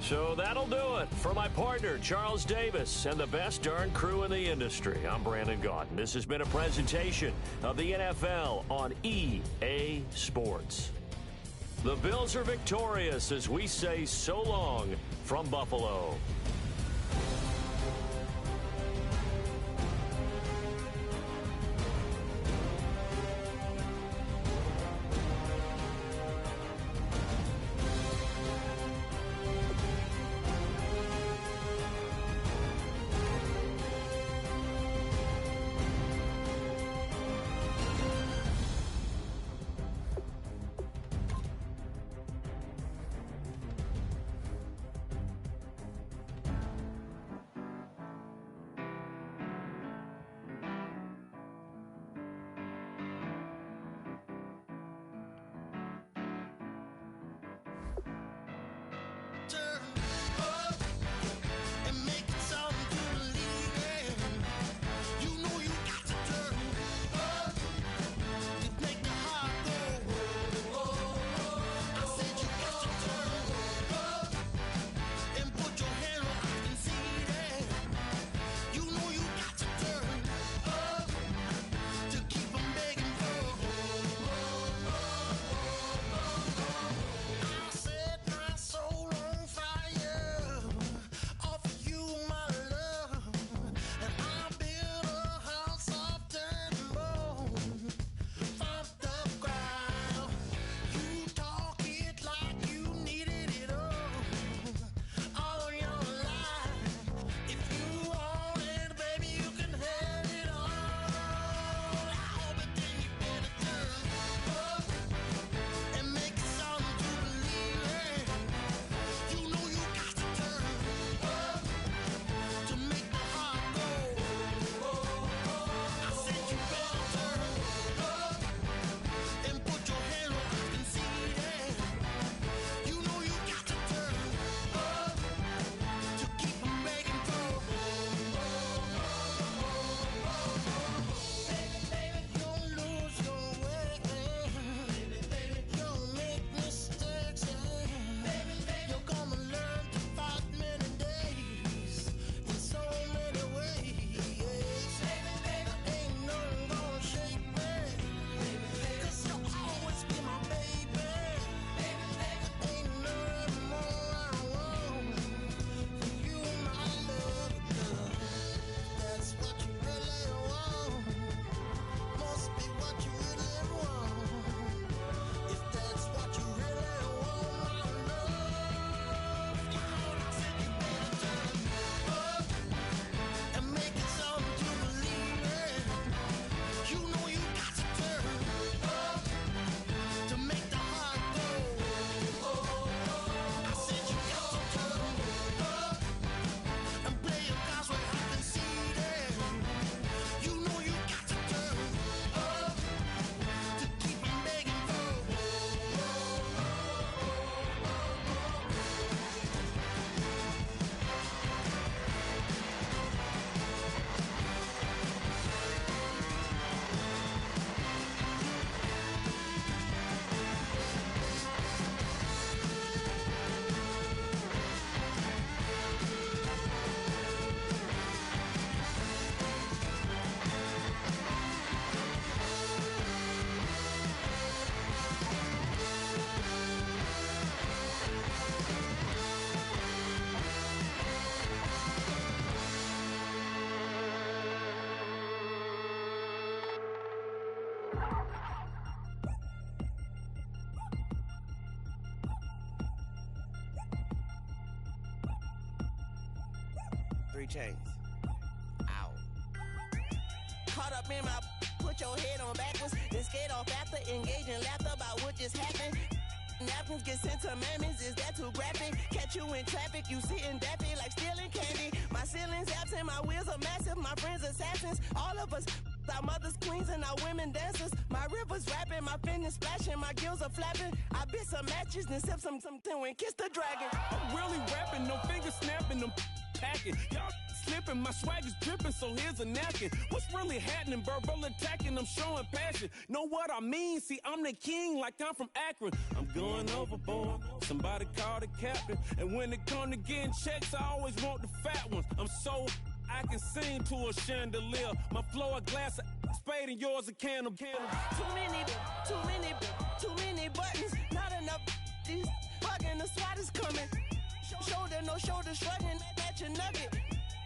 So that'll do it. For my partner, Charles Davis, and the best darn crew in the industry, I'm Brandon Gaudin. This has been a presentation of the NFL on EA Sports. The Bills are victorious as we say so long from Buffalo. Chains. Ow. Caught up in my, put your head on backwards, then skate off after engaging laughter about what just happened. Napkins get sent to mammies, is that too graphic? Catch you in traffic, you sitting daffy like stealing candy. My ceiling's absent, my wheels are massive, my friends assassins. All of us, our mothers queens and our women dancers. My rivers rapping, my fingers splashing, my gills are flapping. I bit some matches, then sip some and kiss the dragon. I'm really rapping, no fingers snapping, them packing. Y'all slipping, my swag is dripping, so here's a napkin. What's really happening? Verbal attacking, I'm showing passion. Know what I mean? See, I'm the king, like I'm from Akron. I'm going overboard. Somebody call the captain. And when it come to getting checks, I always want the fat ones. I'm so I can sing to a chandelier. My flow a glass of spade and yours a can of. Too many buttons. Not enough. These bugging, the SWAT is coming. Shoulder, no shoulder, shrugging at your nugget.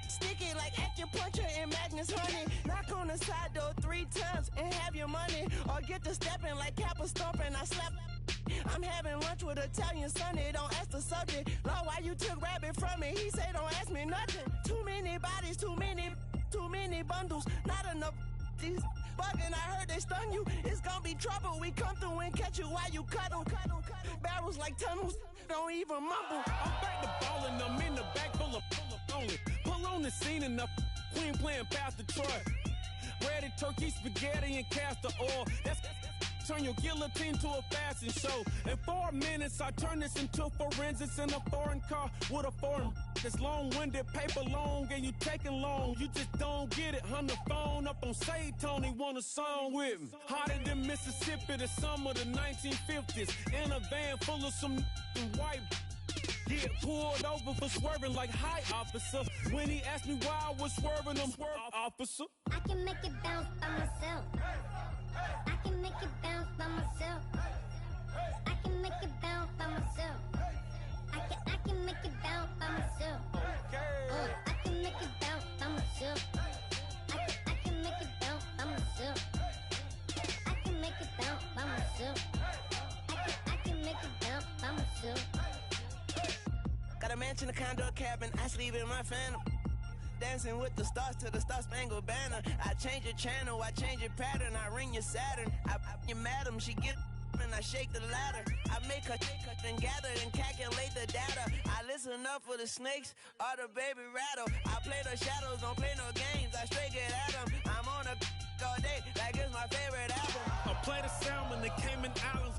Sticky like acupuncture and Magnus honey. Knock on the side door 3 times and have your money. Or get to stepping like Kappa stomping. I slap. I'm having lunch with Italian Sonny. Don't ask the subject. Lord, why you took rabbit from me? He say don't ask me nothing. Too many bodies, too many bundles. Not enough. These bugging, I heard they stung you. It's gonna be trouble. We come through and catch you while you cuddle. Barrels like tunnels. Don't even mumble. I'm back to ballin'. I'm in the back full of only. Pull on the scene and the queen playing Pastor Troy. Ready turkey, spaghetti, and castor oil. That's turn your guillotine to a fashion show. In 4 minutes, I turn this into forensics in a foreign car with a foreign. It's long-winded, paper long, and you taking long. You just don't get it. On the phone up on Say Tony, want a song with me. Hotter than Mississippi, the summer of the 1950s. In a van full of some white. Get pulled over for swerving like hi, officer. When he asked me why I was swerving, I'm officer. I can make it bounce by myself. I can make it bounce by myself. I can make it bounce by myself. I can make it bounce by myself. I can make it bounce by myself. I can make it bounce by myself. I can make it bounce by myself. I can make it bounce by myself. Got a mansion, a condo, a cabin. I sleep in my phantom. Dancing with the stars to the Star-Spangled Banner. I change your channel, I change your pattern. I ring your Saturn. I your madam, she get and I shake the ladder. I make her and gather and calculate the data. I listen up for the snakes or the baby rattle. I play the shadows, don't play no games. I straight get at them. I'm on a all day like it's my favorite album. I play the salmon, the Cayman Islands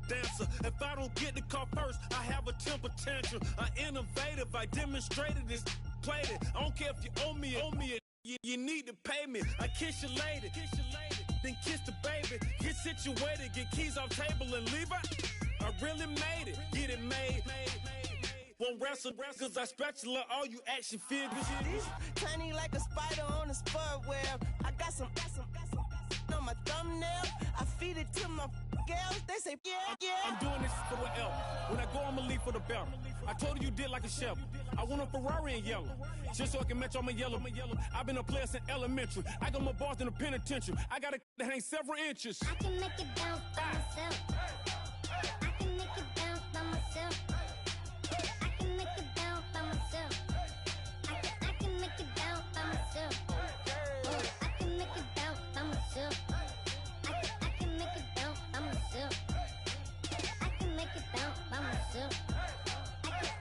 dancer. If I don't get the car first, I have a temper tantrum. I innovative, I demonstrated this, played it. I don't care if you owe me it. You need to pay me. I kiss your lady, then kiss the baby. Get situated, get keys off table and leave her. I really made it, get it made. Won't wrestle, cause I spatula all you action figures. Tiny like a spider on a spud web. I got some on my thumbnail. I feed it to my girls. They say, yeah. I'm doing this for the L. When I go, I'ma leave for the belt. I told you did like a chef. I want a Ferrari in yellow, just so I can match all my yellow. I've been a player since elementary. I got more bars than a penitentiary. I got to hang several inches. I can make it bounce by myself. I can make it bounce by myself. I can make it bounce by myself. I can make it bounce by myself. I can make it bounce by myself. I can make it bounce by myself. I can make it bounce by myself.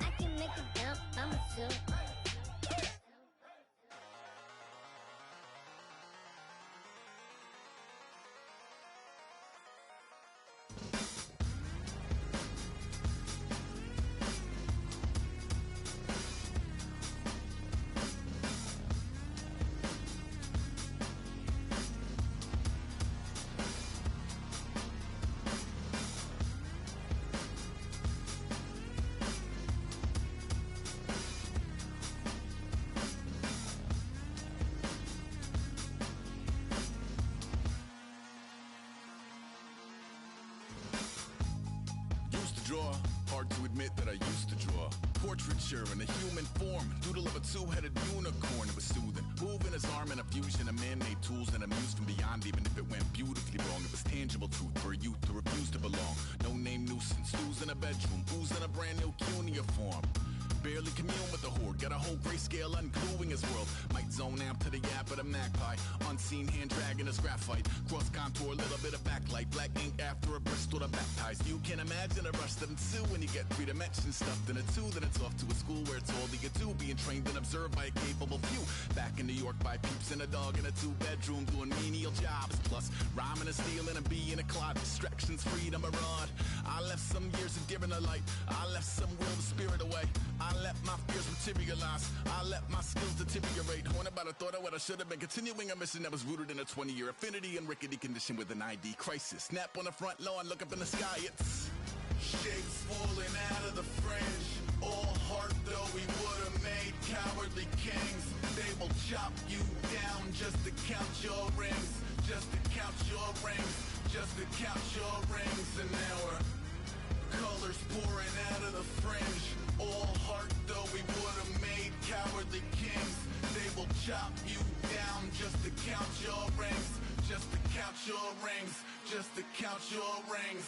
I can make it bounce by myself. Draw. Hard to admit that I used to draw. Portraiture in a human form. Doodle of a two-headed unicorn. It was soothing. Moving his arm in a fusion of man-made tools and amused from beyond. Even if it went beautifully wrong, it was tangible truth for a youth to refuse to belong. No name nuisance. Stews in a bedroom. Booze in a brand new cuneiform. Barely commune with the horde. Got a whole grayscale ungluing his world. Might zone amp to the yap of the magpie. Unseen hand dragging his graphite. Cross contour, little bit of backlight. Black ink after a Bristol to baptize. You can imagine a rush that ensue when you get 3 dimensions stuffed in a 2. Then it's off to a school where it's all that you do. Being trained and observed by a capable few. Back in New York by peeps and a dog in a 2-bedroom doing menial jobs. Plus rhyming and stealing and being a clod. Distractions, freedom, a rod. I left some years of giving a light. I left some will the spirit away. I let my fears materialize. I let my skills deteriorate. Haunted by the thought of what I should have been. Continuing a mission that was rooted in a 20-year affinity and rickety condition with an ID crisis. Snap on the front lawn, look up in the sky. It's Shapes falling out of the fringe. All heart though we would've made cowardly kings. They will chop you down just to count your rings. Just to count your rings. Just to count your rings. And now we're colors pouring out of the fringe. All heart though we would've made cowardly kings. They will chop you down just to count your rings. Just to count your rings. Just to count your rings.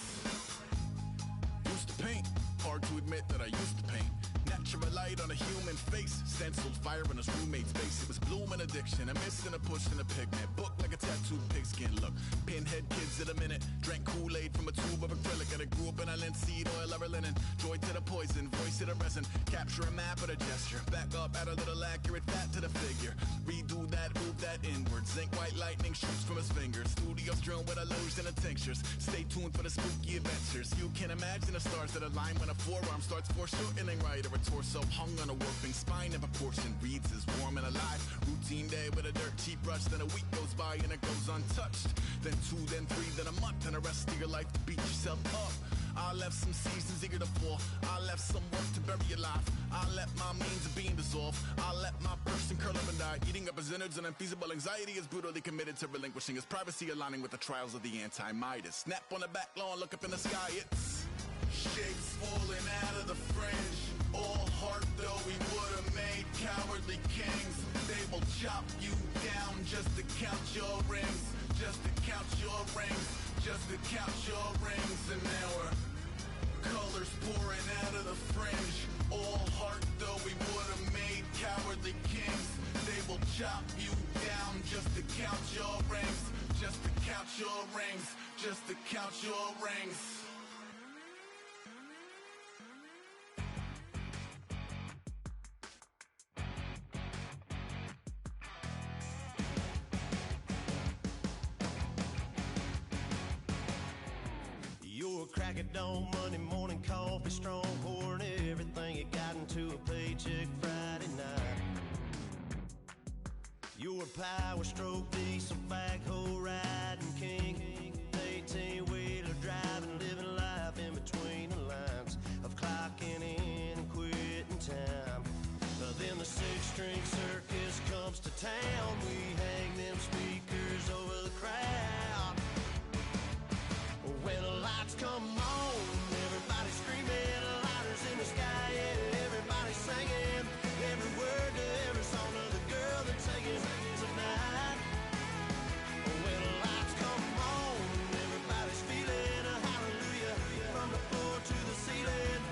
Used to paint, hard to admit that I used to paint. Natural light on a human face, stenciled fire in his roommate's face. It was bloom and addiction, a miss and a push and a pigment. Book like a tattooed pigskin look. Pinhead kids in a minute. Drank Kool-Aid from a tube of acrylic. And I grew up in a linseed oil ever linen. Joy to the poison, voice to the resin. Capture a map of a gesture. Back up, add a little accurate fat to the figure. Redo that, move that inward. Zinc white lightning shoots from his fingers. Studios strewn with illusion and tinctures. Stay tuned for the spooky adventures. You can imagine the stars that align when a forearm starts foreshortening right. Or a torso hung on a warping spine of a portion. Reads as warm and alive. Routine day with a dirt cheap brush. Then a week goes by and it goes untouched. Then 2, then 3, then a month. And the rest of your life to beat yourself up. I left some seasons eager to fall. I left some work to bury your life. I let my means of being dissolve. I let my person curl up and die. Eating up his innards and unfeasible anxiety is brutally committed to relinquishing his privacy, aligning with the trials of the anti-Midas. Snap on the back lawn, look up in the sky. It's shapes falling out of the fringe. All heart though we would've made cowardly kings. They will chop you down just to count your rings. Just to count your rings. Just to count your rings. And now we're colors pouring out of the fringe. All heart though we would've made cowardly kings. They will chop you down just to count your rings. Just to count your rings. Just to count your rings. Your crack at dawn, Monday morning coffee, strong pouring everything you got into a paycheck Friday night. Your power stroke, diesel backhoe riding king, 18-wheeler driving, living life in between the lines of clocking in and quitting time. Then the six-string circus comes to town. We hang them speakers over the crowd. When the lights come on, everybody screaming, lighters in the sky, yeah, everybody singing every word to every song of the girl they're taking tonight. When the lights come on, everybody's feeling a hallelujah from the floor to the ceiling.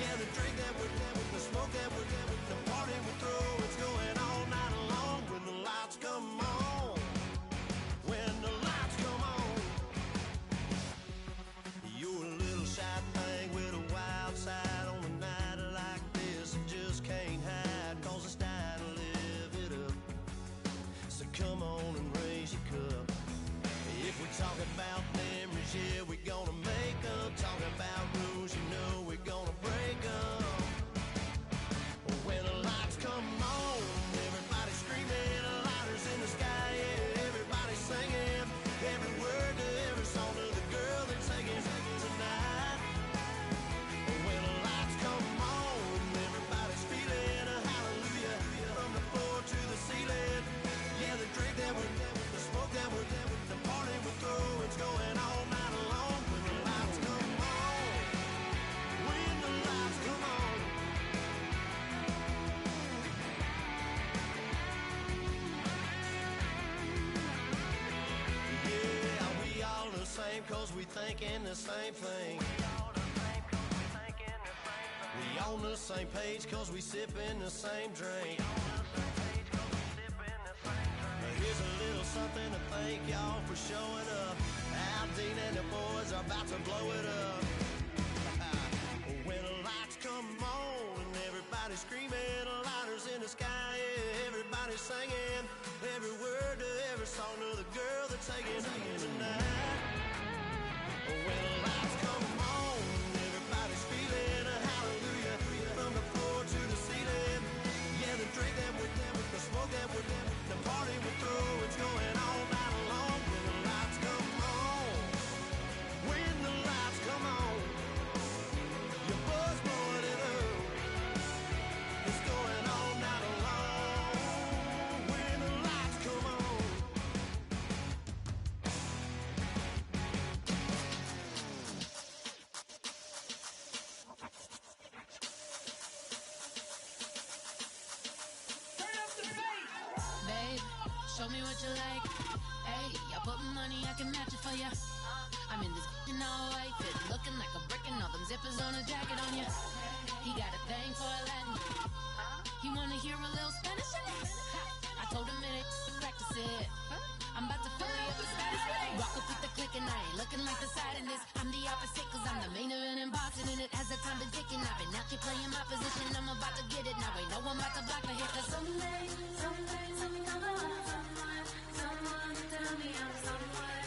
Yeah, the drink that we're with, the smoke that we're with, the party we throw, it's going all night long. When the lights come on, when the lights come on. You're a little shy thing with a wild side on a night like this. You just can't hide, cause it's time to live it up. So come on and raise your cup. If we talk about memories, yeah, we're gonna make them. Talk about rules, you know we're gonna break them. When the lights come on, everybody screaming, lighters in the sky, yeah, everybody singing every word to every song of the girl they're taking tonight. When the lights come on, everybody's feeling a hallelujah from the floor to the ceiling. Yeah, the drink that we're the smoke that we're the party we throw, it's going all night long. When the lights come on, when the lights come on. Yeah, we all the same cause we thinking the same thing. We on the same page cause we sipping the same drink. Here's a little something to thank y'all for showing up. Al Dean and the boys are about to blow it up. When the lights come on and everybody's screaming, lighters in the sky, yeah, everybody's singing every word to every song of the girl they're taking tonight. When the lights come on, everybody's feeling a hallelujah from the floor to the ceiling. Yeah, the drink that we're the smoke that we're the party we throw, it's going all night long. When the lights come on, when the lights come on. show me what you like. Hey, I put money, I can match it for ya. I'm in this in all white fit, looking like a brick and all them zippers on a jacket on ya. He got a thing for a Latin. He wanna hear a little Spanish? I told him it ain't to practice it. I'm about to fill you up with Spanish. Walk up with the click and I ain't looking like the side in this. I'm the opposite cause I'm the main event in boxing and it has a time been ticking. I've been out here playing my position, I'm about to get it. Now ain't no one about to block my hit cause someday come along someone tell me I'm someone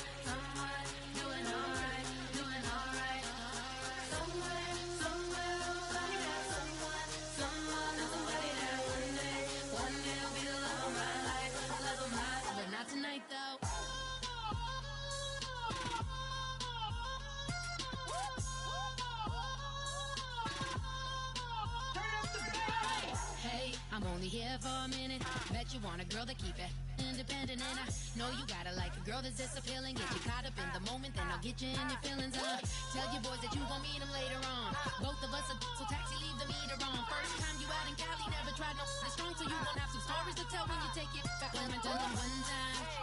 doing alright. Somewhere, somebody that someone, somebody that one day will be the love of my life, but not tonight though. Hey, I'm only here for a minute. Bet you want a girl to keep it independent, and I know you gotta like a girl that's disappealing. Get you caught up in the moment, then I'll get you in your feelings. Tell your boys that you gon' meet them later on. Both of us are so taxi, leave the meter on. First time you out in Cali, never tried no strong, so you gon' have some stories to tell when you take it back. Let me tell them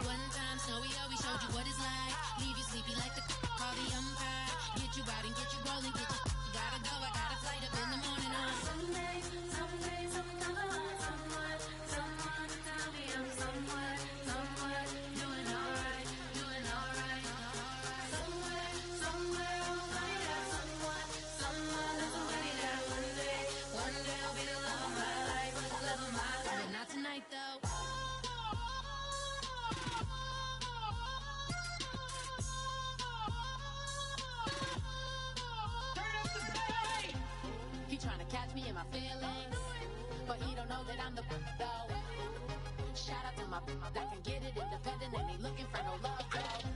one time, Snowy always showed you what it's like. Leave you sleepy like the call the umpire. Get you out and get you rolling, get you gotta go. I got a flight up in the morning on someday, come along, someone tell me I'm someone doing alright. Somewhere, somebody that somebody that one day will be the love of my life, but not tonight though. He tryna catch me in my feelings, but he don't know that I'm the though. Shout out to my that can get it independent and ain't looking for no love though.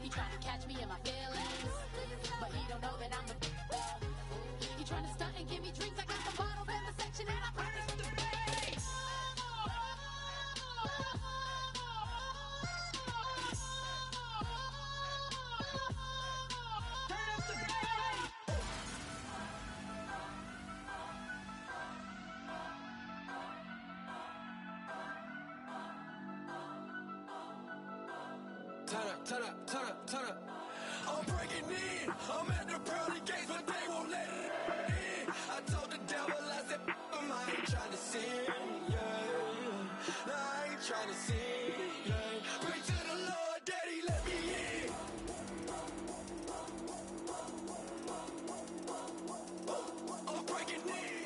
He tryna catch me in my feelings, but he don't know that I'm the though. He tryna stunt and give me drinks. I got the bottles in the section and I practice with the bass. Turn up. I'm breaking in. I'm at the pearly gates, but they won't let it in. I told the devil, I said, I ain't trying to sin, yeah. No, I ain't trying to sin, yeah. Pray to the Lord, Daddy, let me in. I'm breaking in.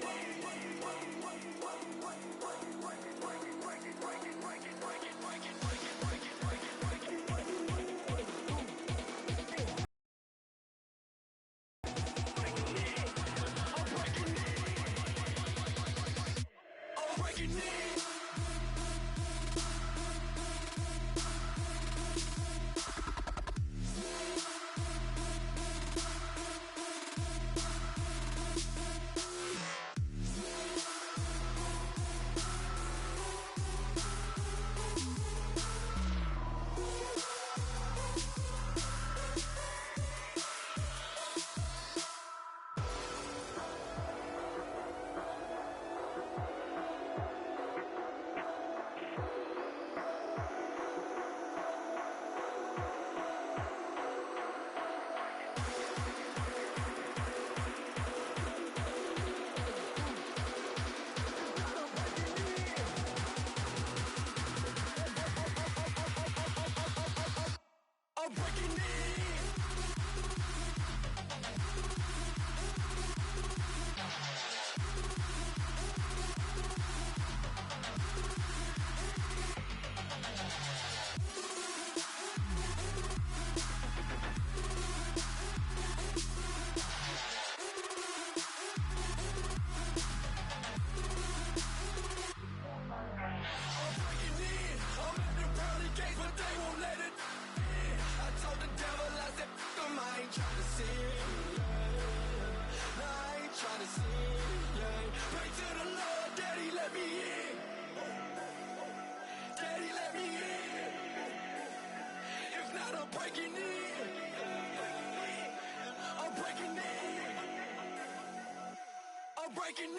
breaking in.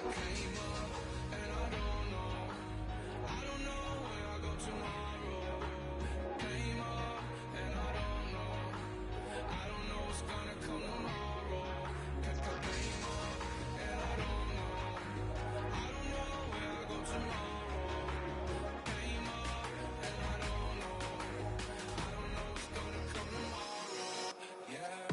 Came up and I don't know where I go tomorrow. Came up and I don't know what's gonna come tomorrow. Came up and I don't know where I go tomorrow. Came up and I don't know what's gonna come tomorrow. Yeah.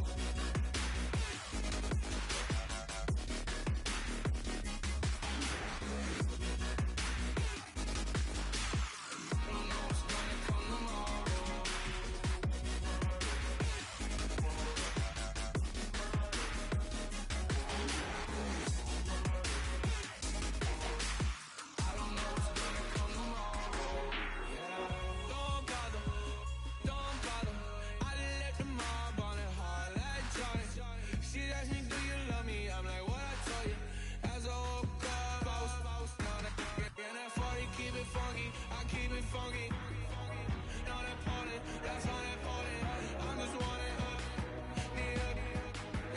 Don't bother. I let the mob on it hard like Johnny. She asked me, do you love me? I'm like, what I told you. As I woke up, I was on that. And that 40, keep it funky. I keep it funky. No, that party, that's on that party. I'm just wanting her, need her.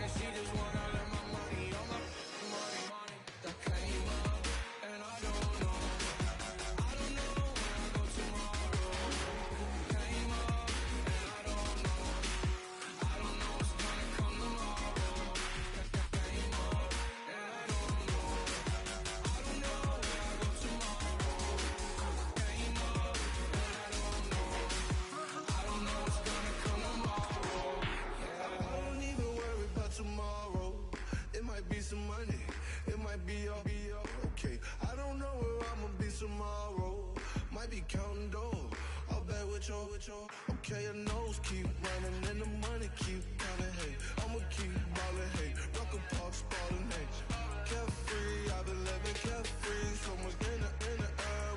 And she just wanna let my money on my money. That came up, and I don't know where I go tomorrow. Came up, and I don't know what's gonna come tomorrow. Came up, and I don't know where I go tomorrow. Came up, and I don't know what's gonna come tomorrow. Yeah. I don't even worry about tomorrow. It might be some money, it might be all okay. I don't know where I'ma be tomorrow. Might be counting dough. I'll bet with your okay. Your nose keep running and the money keep coming. Hey, I'ma keep ballin'. Hey, Rucker Park spallin'. Hey, carefree, I've been living carefree. So much in the air,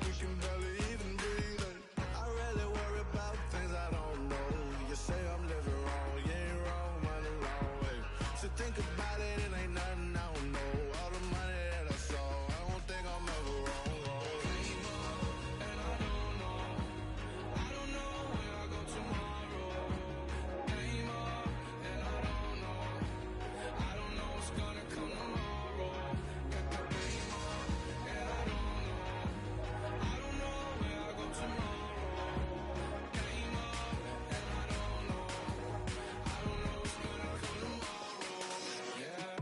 we can barely even breathe. Hey, I rarely worry about things I don't know. You say I'm living wrong, you ain't wrong, money long way. So think about it, it ain't nothing I don't know. All the money that I saw, I don't think I'm ever wrong. Came up and I don't know where I go tomorrow. Came up and I don't know what's gonna come tomorrow. Came up and I don't know where I go tomorrow. Came up and I don't know what's gonna come tomorrow. Yeah.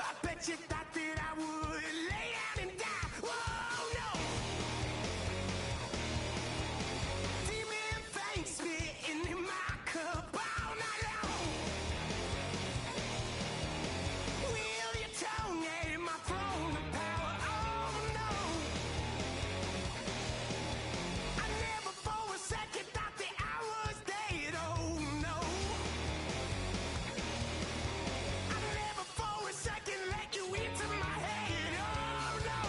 I bet you thought that I would lay down and die. Whoa, no. Demon face spitting in my cup all night long. Wheel your tongue at my throne of power. Oh, no. I never for a second thought that I was dead. Oh, no. I never for a second let you into my head. Oh no.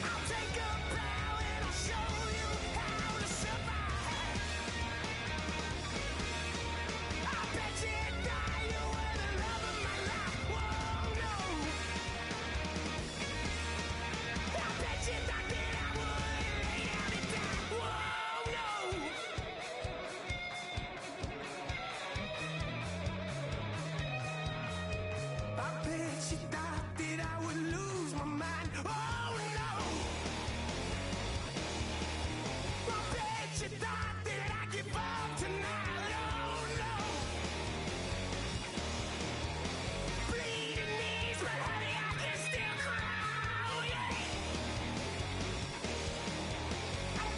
I'll take a bow and I'll show you how to survive. I bet you die, you were the love of my life. Whoa, no. I bet you thought that I would lay down and die. Whoa, no. I bet you thought that I would lose my mind. Oh no! I bet you thought that I'd give up tonight. Oh no! Bleeding knees, but honey, I can still cry. Oh yeah! I'm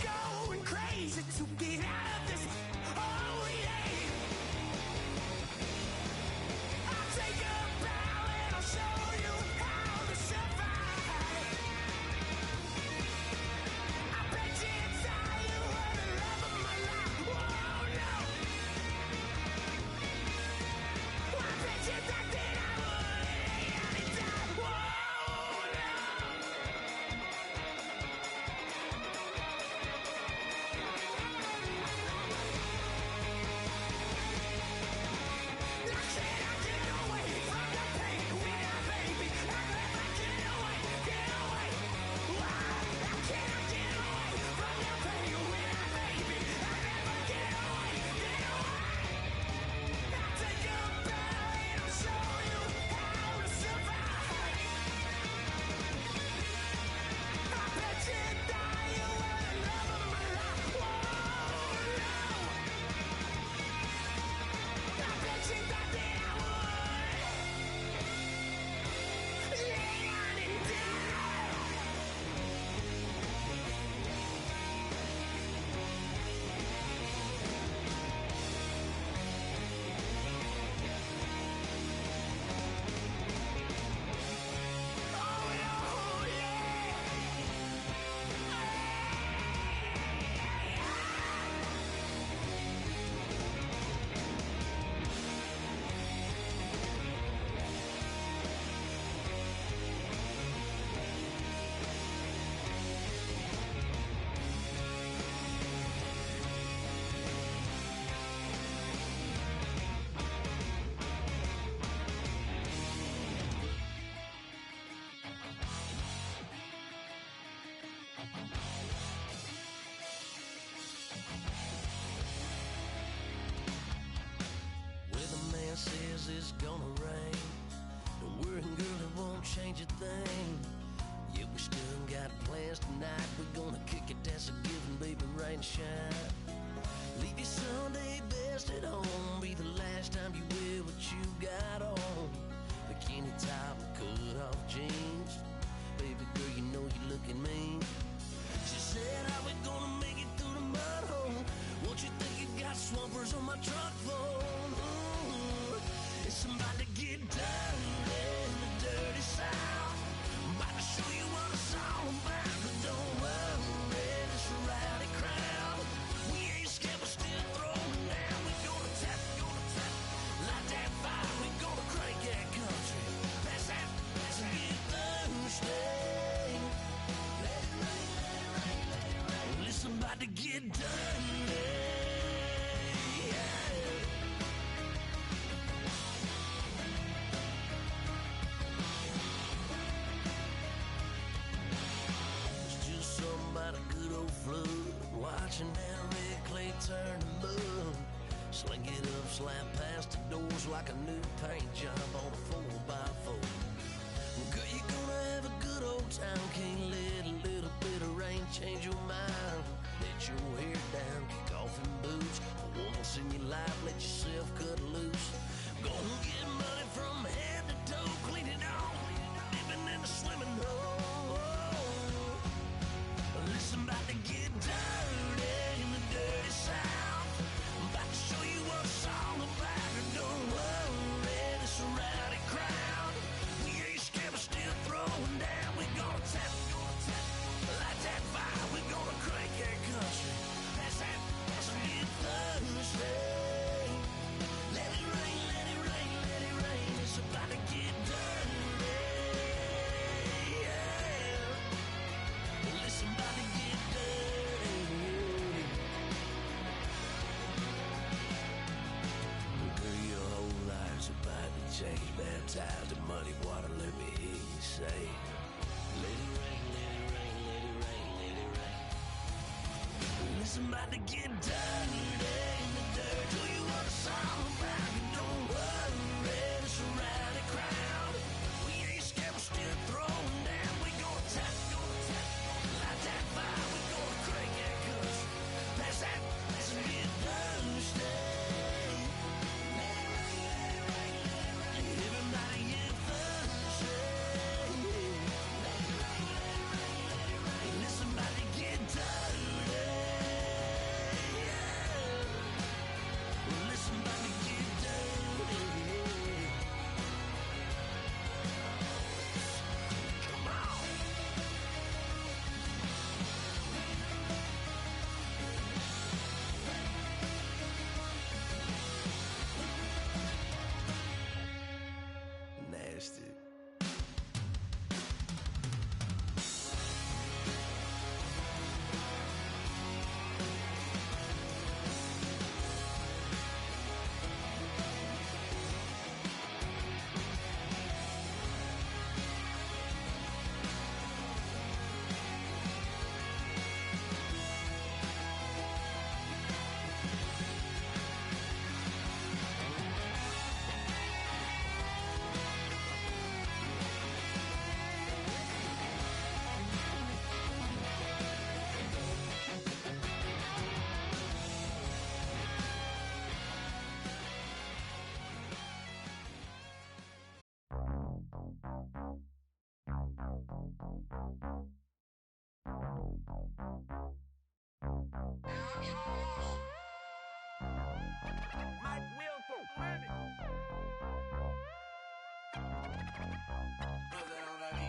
going crazy to get out of this. Oh yeah! I'll take a bow and I'll show you how to survive. I bet you gonna rain. Don't worry, girl, it won't change a thing. Yeah, we still got plans tonight. We're gonna kick it, that's a given, baby, rain, shine. Leave your Sunday best at home. Be the last time you wear what you got on. Bikini top and cut off jeans. Baby girl, you know you're looking mean. She said, how we gonna make it through the mud hole? Won't you think you got swampers on my truck phone? Ooh, it's about to get dirty in the dirty South. I'm about to show you what it's all about. But don't worry, it's a rowdy crowd. We ain't scared, we're still throwing down. We gonna tap, light that fire. We gonna crank that country. Pass that, let's get Thursday. Let it rain, let it rain, let it rain. Listen, about to get dirty. Yeah. It's just something about a good old flood. Watching that red clay turn to mud. Sling it up, slap past the doors like a new paint job on a 4x4. Girl, you're gonna have a good old time. Can't let a little bit of rain change your mind. Let your hair down, kick off in boots. For once in your life, let yourself cut loose. Go and get money from head to toe. Clean it off, living in a swimming hole. Listen, about to get dirty in the dirty South. I'm about to show you what it's all about. Don't worry, it's a rowdy crowd. We ain't scared, we're still throwing down. We gonna tap, light that fire. We gonna crank that country. That's it, that's it, Thursday. Let it rain, let it rain, let it rain. It's about to get dirty. Yeah. Listen, about to get dirty. Girl, your whole life's about to change. Baptized in muddy water, let me hear you say. Let it rain, let it rain, let it rain, let it rain. Listen, about to get dirty in the dirt. Tell you what it's all about. You don't worry, it's a rowdy crowd. We ain't scared, we're still throwing down. We gonna tap, light that fire. We gonna crank that country. Pass that, let's get Thursday. Let it rain, let it rain, let it rain. Everybody get Thursday. Let it rain, let it rain, let it rain. Listen, about to get dirty. Yeah. Listen, about to get dirty. Come on. Nasty.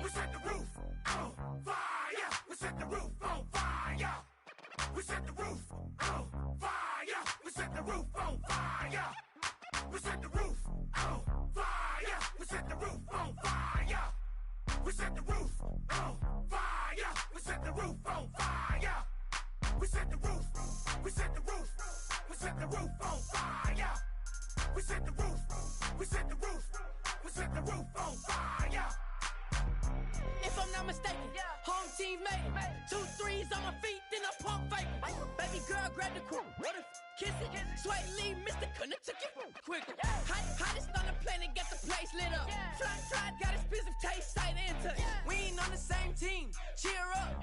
We set the roof on fire. We set the roof on fire. We set the roof on fire. We set the roof on fire. We set the roof on fire. We set the roof on fire. We set the roof on fire. We set the roof on fire. We set the roof. We set the roof. We set the roof on fire. We set the roof. We set the roof. We set the roof on fire. If I'm not mistaken, home team made it. 2 threes on my feet, then I pump fake. Baby girl, grab the crew. What if kiss it. Sway Lee, Mr. Couldn't took it quick. Hottest on the planet, got the place lit up. Fly, got expensive taste, sight and touch. We ain't on the same team, cheer up.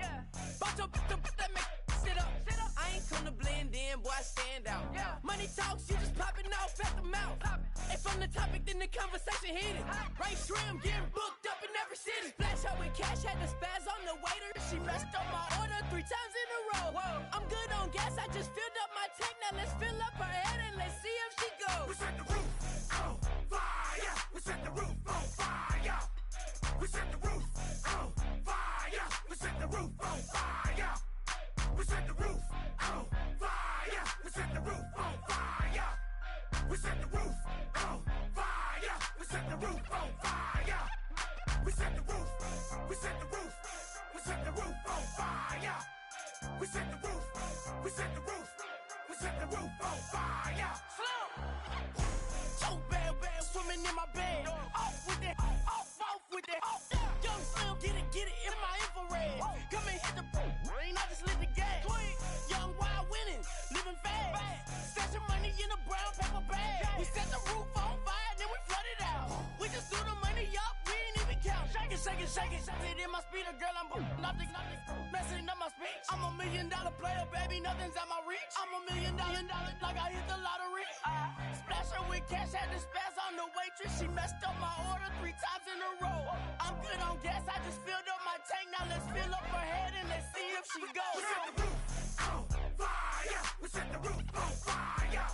Bunch of that make sit up. I ain't come to blend in, boy, I stand out. Money talks, you just popping off at the mouth. And from the topic, then the conversation hit it. Right shrimp, getting booked up in every city. Splash her with cash, had the spaz on the waiter. She messed up my order 3 times in a row. I'm good on gas, I just filled up my tank. Now let's fill up her head and let's see if she goes. We set the roof on fire. We set the roof on fire. We set the roof on fire. We set the roof on fire. We set the roof on fire. We set the roof on fire. We set the roof on fire. We set the roof on fire. We set the roof. We set the roof. We set the roof on fire. We set the roof. We set the roof. We set the roof on fire. So bad, swimming in my bed. Off with it, off with it. Young Slim, get it in my infrared. Come and hit the rain, I just lit the gas. Young wild winning, living fast. Stashing money in a brown paper bag. We set the roof on fire, then we flood it out. We just threw the money up, we ain't even count. Shake it, shake it, shake it. It in my speeder, girl, I'm nothing, messing up my speech. I'm $1 million player, baby, nothing's at my reach. I'm $1 million, like I hit the lottery. Splash her with cash, had the spaz on the waitress. She messed up my order 3 times in a row. I'm good on gas, I just filled up my tank. Now let's fill up her head and let's see if she goes. We set the roof on fire. We set the roof on fire.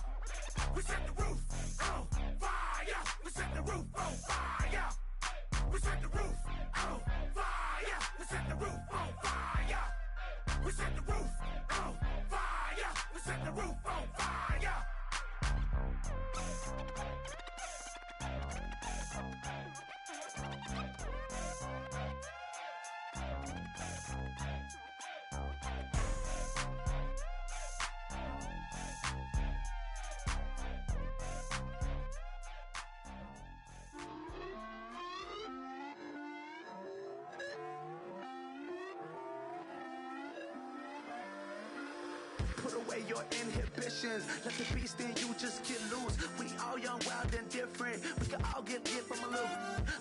We set the roof on fire. We set the roof on fire. We set the roof on fire. We set the roof on fire. We set the roof on fire. We set the roof on fire. Put away your inhibitions. Let the beast in you just get loose. We all young, wild, and different. We can all get lit from a little.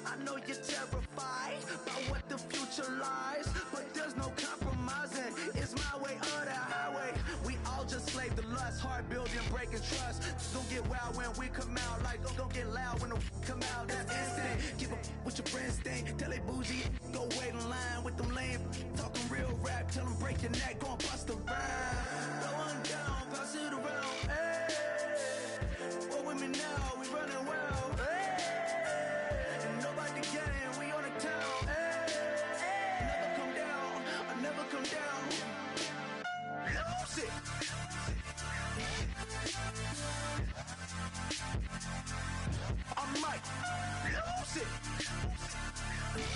I know you're terrified about what the future lies, but there's no compromising. It's my way or the highway. We all just slave to lust. Hard building, breaking trust. Don't get wild when we come out. Like, don't get loud when the come out. That's instant. Give up with your friends thing. Tell they bougie. Go wait in line with them lame. Talking real rap. Tell them break your neck. Go and bust a rhyme. Going down, pass it around. Hey, what with me now? We running wild. Hey, and nobody game. We on the town. Hey, never come down. I never come down. Lose it. I might lose it. Lose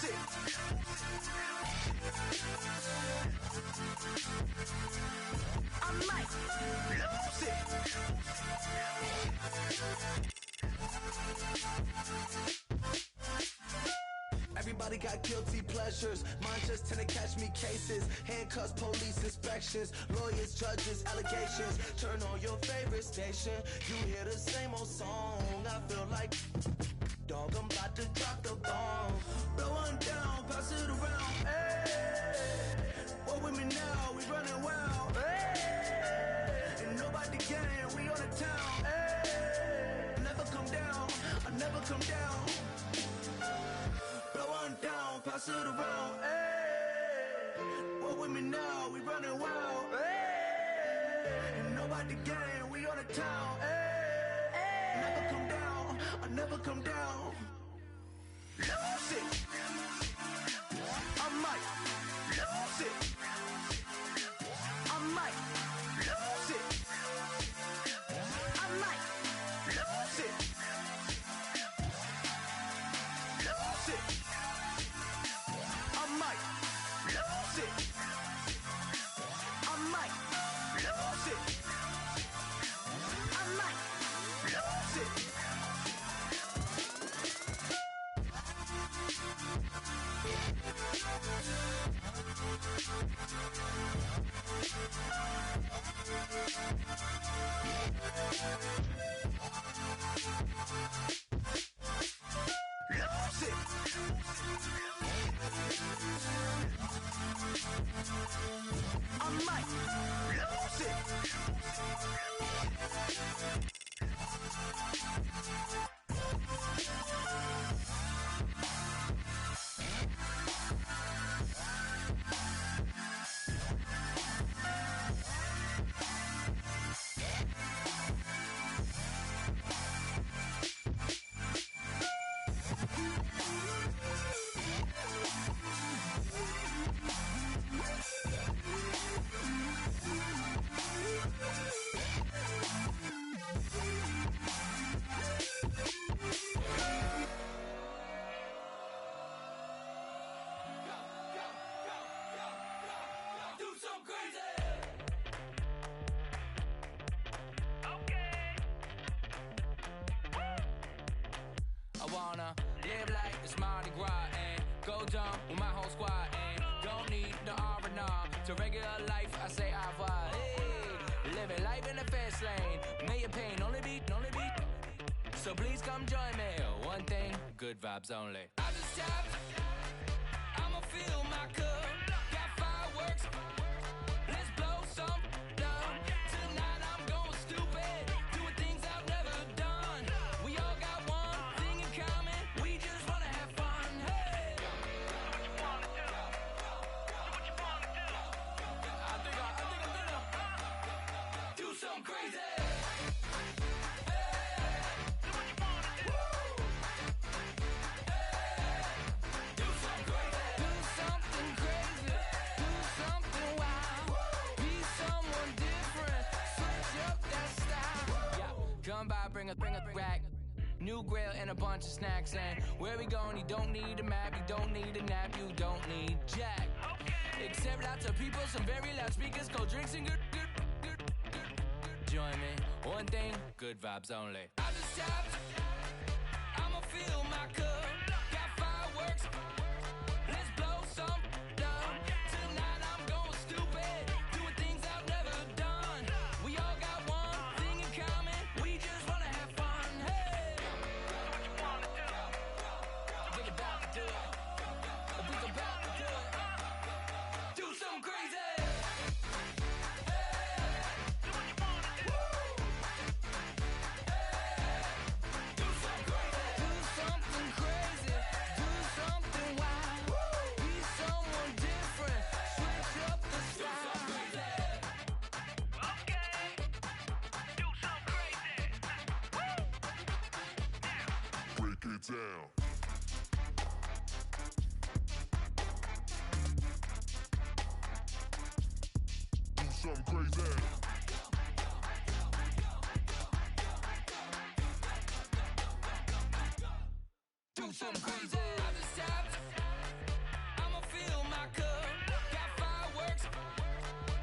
it. I might lose it. Everybody got guilty pleasures. Mine just tend to catch me cases. Handcuffs, police inspections, lawyers, judges, allegations. Turn on your favorite station. You hear the same old song. I feel like dog, I'm about to drop the bomb. Blow one down, pass it around. Hey, what with me now? We running wild. Hey, and nobody game. We on the town. Hey, never come down. I never come down. Blow one down, pass it around. Hey, what with me now? We running wild. Hey, and nobody game. We on the town. Hey, never come down. I never come down. Lose it. I might lose it. I might lose it. I might lose it. Lose it. I might lose it. I might lose it. I might lose it. I wanna live like it's Mardi Gras and go dumb with my whole squad and don't need the R&R. To regular life, I say au revoir. Hey, living life in the fast lane. May your pain only be. So please come join me. One thing, good vibes only. I just tapped. I'ma fill my cup. Got fireworks. Let's blow some down. Tonight I'm going stupid. Doing things I've never done. We all got one thing in common. We just wanna have fun. Hey. Do what you wanna do. Do what you wanna do. I think I'm gonna do something crazy. Come by, bring a rack. New grill and a bunch of snacks. And where we going, you don't need a map. You don't need a nap. You don't need jack. Except lots of people, some very loud speakers, cold drinks and good. Join me. One thing, good vibes only. I just tapped. I'ma fill my cup. Got fireworks. Let's blow some down. Tonight I'm going stupid. Doing things I've never done. We all got one thing in common. We just wanna have fun. Hey. Do what you wanna do. Think about to do it. Think about to do it. Do something crazy. Down. Do something crazy. Do something crazy. I just tapped. I'ma fill my cup. Got fireworks.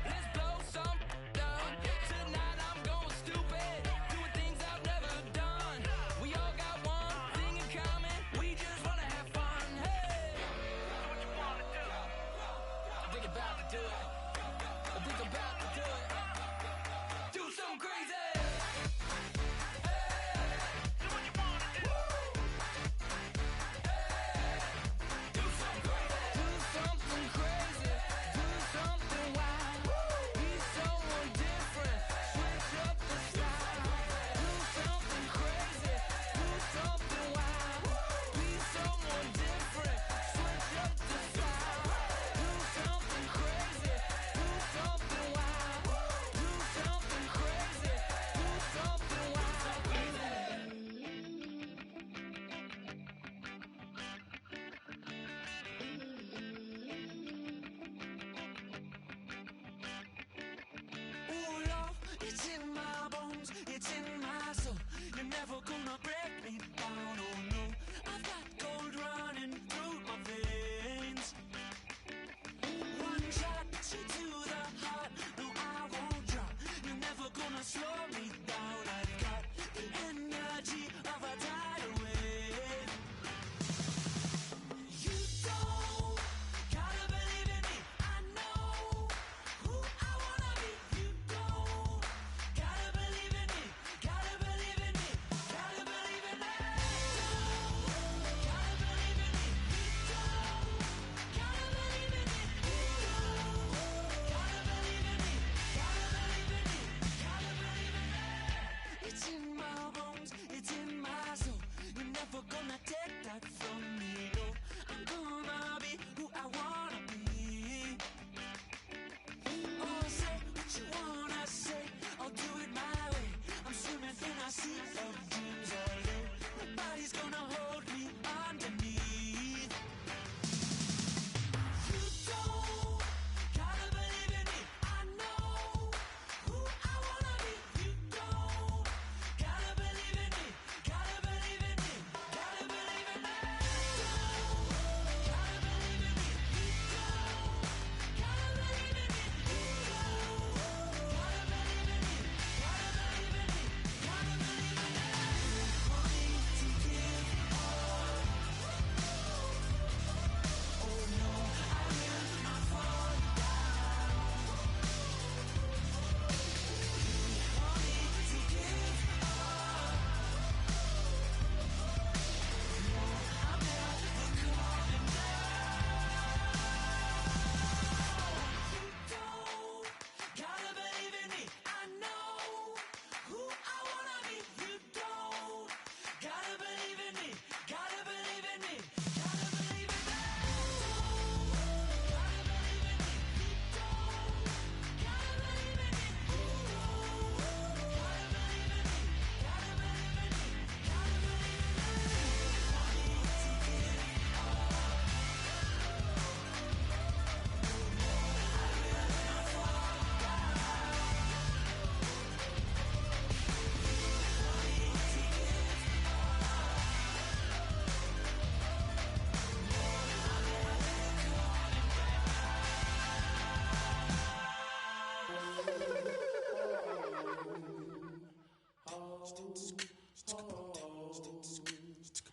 Let's blow some down. Tonight I'm going stupid. Doing things I've never done. We all got one thing in common. We just wanna have fun. Hey. Do what you wanna do. Think about to do it. Think about to do it. Do something crazy. Do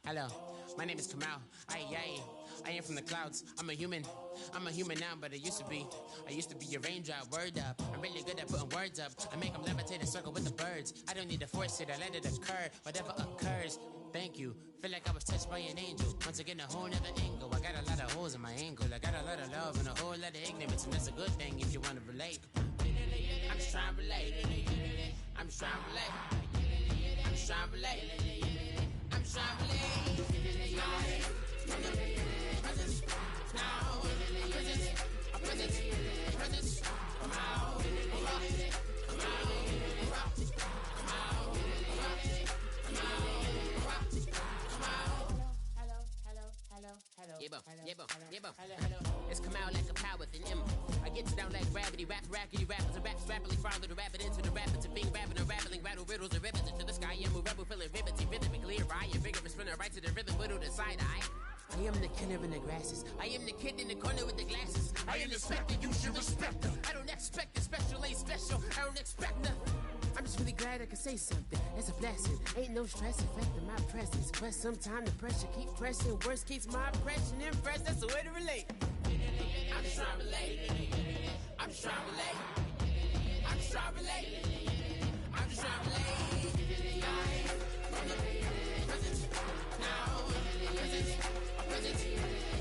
Hello, my name is Kamal. I am from the clouds. I'm a human now, but I used to be a raindrop. Word up, I'm really good at putting words up. I make them levitate and circle with the birds. I don't need to force it, I let it occur. Whatever occurs, thank you. Feel like I was touched by an angel. Once again, a whole nother angle. I got a lot of holes in my ankle. I got a lot of love and a whole lot of ignorance, and that's a good thing if you want to relate. I'm just trying to relate. I'm just trying to relate. I'm just trying to relate. I'm just trying to relate. Presence, now, presence, come out, come It's come out like a power with an M. I get you down like gravity, rackety rappers and raps rapidly follow the rabbit into the rabbit to being rapping and rattling, rattle riddles and ribbons into the sky. I'm a rebel feeling rivety, rhythmically right, a vigorous spinner right to the rhythm, whittle the side eye. I am the killer in the grasses. I am the kid in the corner with the glasses. I am the specter, you should respect them. I don't expect the special, ain't special. I don't expect nothing. I'm just really glad I can say something. It's a blessing. Ain't no stress affecting my presence. But sometimes the pressure keep pressing. Worst keeps my impression impressed. That's the way to relate. I'm just trying to relate. I'm just trying to relate. I'm just trying to relate. I'm just trying to relate. From the present, now,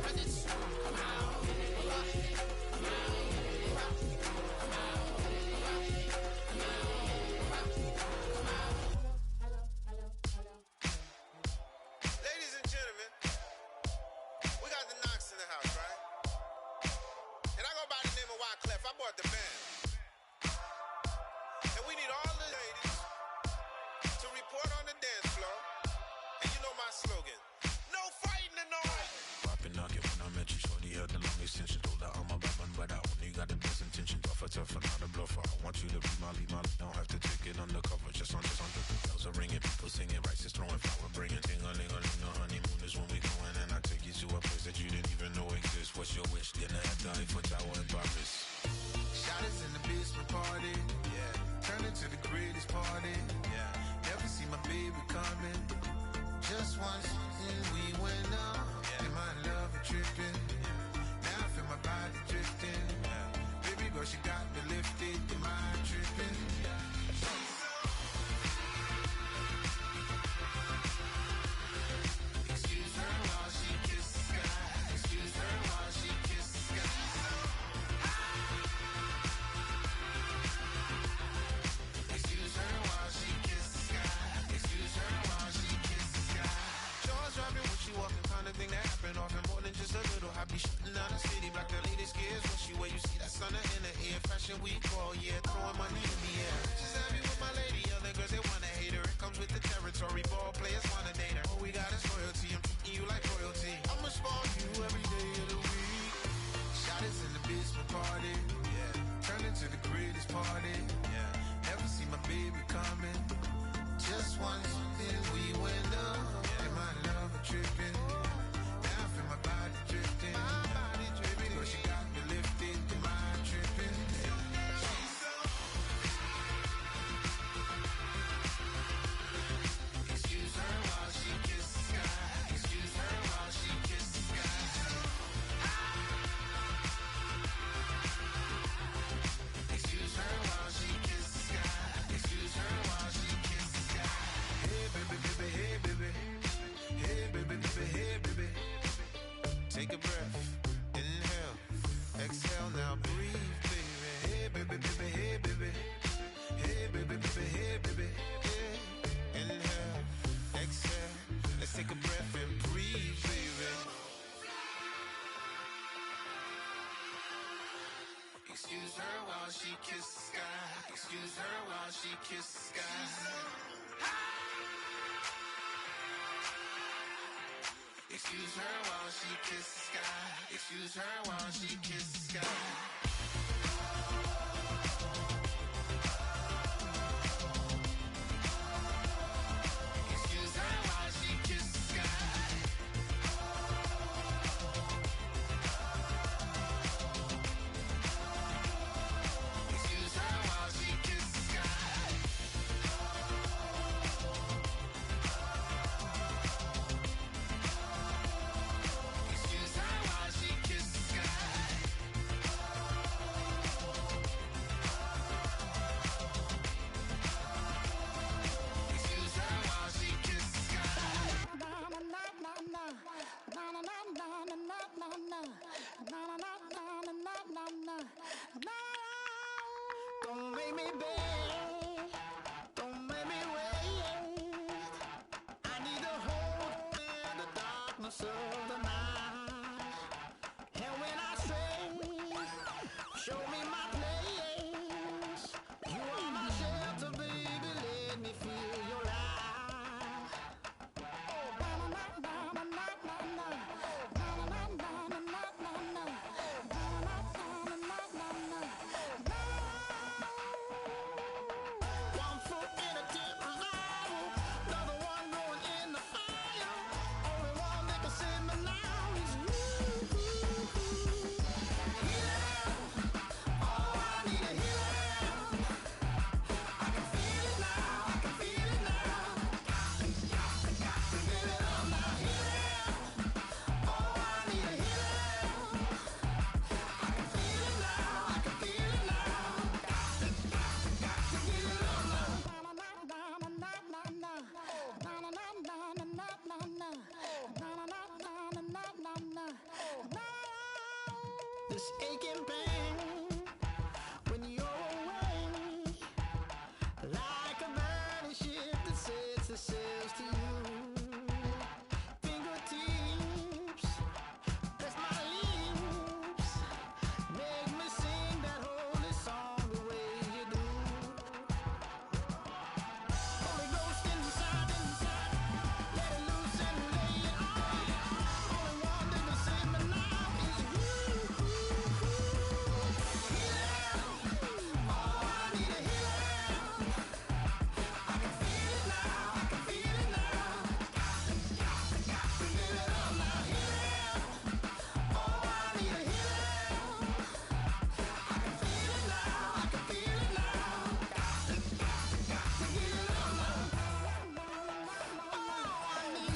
presence, come out, come out. Ladies and gentlemen, we got the Knox in the house, right? And I go by the name of Wyclef. I bought the band. And we need all the ladies to report on the dance floor. And you know my slogan, no fighting tonight. Popping knock it when I met you, shorty had the long extension. Told her I'm a bad man, but I only got the best intention. Tougher, not a bluffer. I want you to be my lead, don't have to take it undercover. Just on the bells are ringing, people singing, rice is throwing, flower bringing. Ting-a-ling-a-ling, the honeymoon is when we going, and I take you to a place that you didn't even know exists. What's your wish? Dinner at the Eiffel Tower in Paris. Shot us in the basement party, yeah. Turn into the greatest party, yeah. Never see my baby coming. Just once, and we went up, yeah. And my love a tripping, yeah. Now I feel my body drifting, yeah. Baby girl, she got me lifted, the mind tripping, yeah. Excuse her while she kiss the sky. Excuse her while she kiss the sky. Excuse her while she kiss the sky. Excuse her while she kiss the sky. Jaws dropping when she walking, kind of thing that happen often. More than just a little happy shooting down the city. Black the latest gears when she wear. You see that sun in the air. Fashion week all year, throwing money in the air. She's happy with my lady. Other girls they wanna hate her. It comes with the territory. Ball players wanna date her. All we got is loyalty. I'm treating you like royalty. I'ma spoil you every day of the week. Shot us in the basement party, yeah. Turn into the greatest party, yeah. Never see my baby coming. Just once, then we went up, yeah. And my love a tripping. Now I feel my body drifting. My body dripping. Girl, she got me lifted, the mind tripping. Excuse her while she kiss the sky. Excuse her while she kiss the sky. Excuse her while she kiss the sky. Excuse her while she kiss the sky. Hey baby, baby, hey baby. Hey baby, baby, hey baby. Take a breath, inhale, exhale, now breathe, baby. Hey baby, baby, hey baby. Hey baby, baby, hey baby. Yeah. Inhale, exhale, let's take a breath and breathe, baby. Excuse her while she kiss the sky. Excuse her while she kiss the sky. Excuse her while she kiss the sky. Excuse her while she kiss the sky. Excuse her while she kiss the sky. Excuse her while she kiss the sky. boss of the night. And when I sing, show me my place. You are my shelter, baby, let me feel your light. Oh, one foot in a tip revival, another one going in the fire. Only one that can save me now is you. Healing, oh, I need a healing. I can feel it now, I can feel it now. Got to get it up now. Healing, oh, I need a healing. I can feel it now, I can feel it now. Got to get it up now. This aching pain when you're away, like a burning ship that sets the sails to you. Fingertips press my lips, make me sing that holy song the way you do. Holy Ghost inside, let it loose and lay it on. Only one that can save me now is you. Healing, oh, I need a healing. I can feel it now, I can feel it now. Got to get it up now. Healing, oh, I need a healing. I can feel it now, I can feel it now. Got to get it up now. Oh, I need it.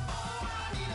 Oh, I need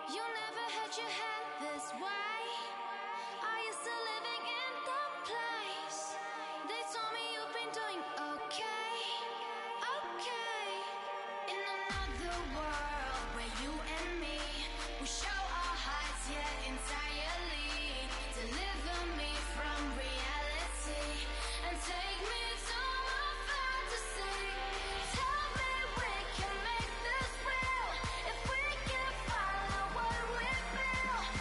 You never had your head this way. Are you still living in that place? They told me you've been doing okay, okay. In another world where you and me will show our hearts yet entirely. Deliver me from reality and take me to my fantasy. Tell me we can make this real if we can follow what we feel.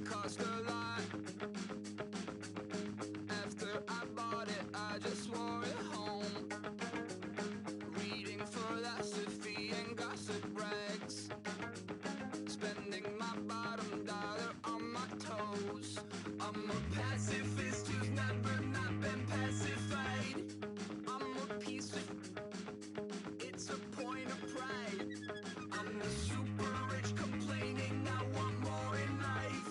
cost a lot. After I bought it, I just wore it home. Reading philosophy and gossip rags. Spending my bottom dollar on my toes. I'm a pacifist who's never not been pacified. I'm a piece of... It's a point of pride. I'm the super rich complaining I want more in life.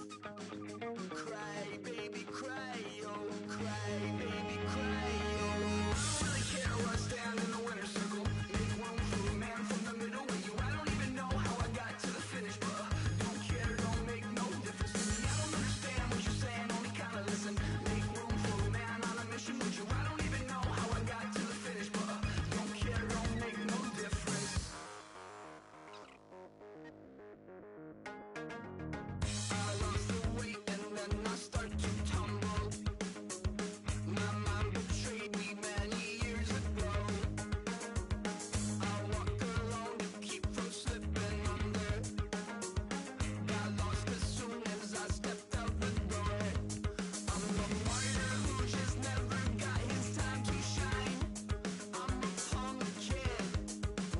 Cry, baby, cry, oh, cry, baby, cry, oh. I don't really care where I stand in the winner's circle. Make room for a man from the middle with you. I don't even know how I got to the finish, but don't care, don't make no difference to me. I don't understand what you're saying, only kinda listen. Make room for a man on a mission with you. I don't even know how I got to the finish, but don't care, don't make no difference. I lost the weight and then I start to tumble. My mind betrayed me many years ago. I walk alone to keep from slipping under. Got lost as soon as I stepped out the door. I'm a martyr who just never got his time to shine. I'm a punk kid,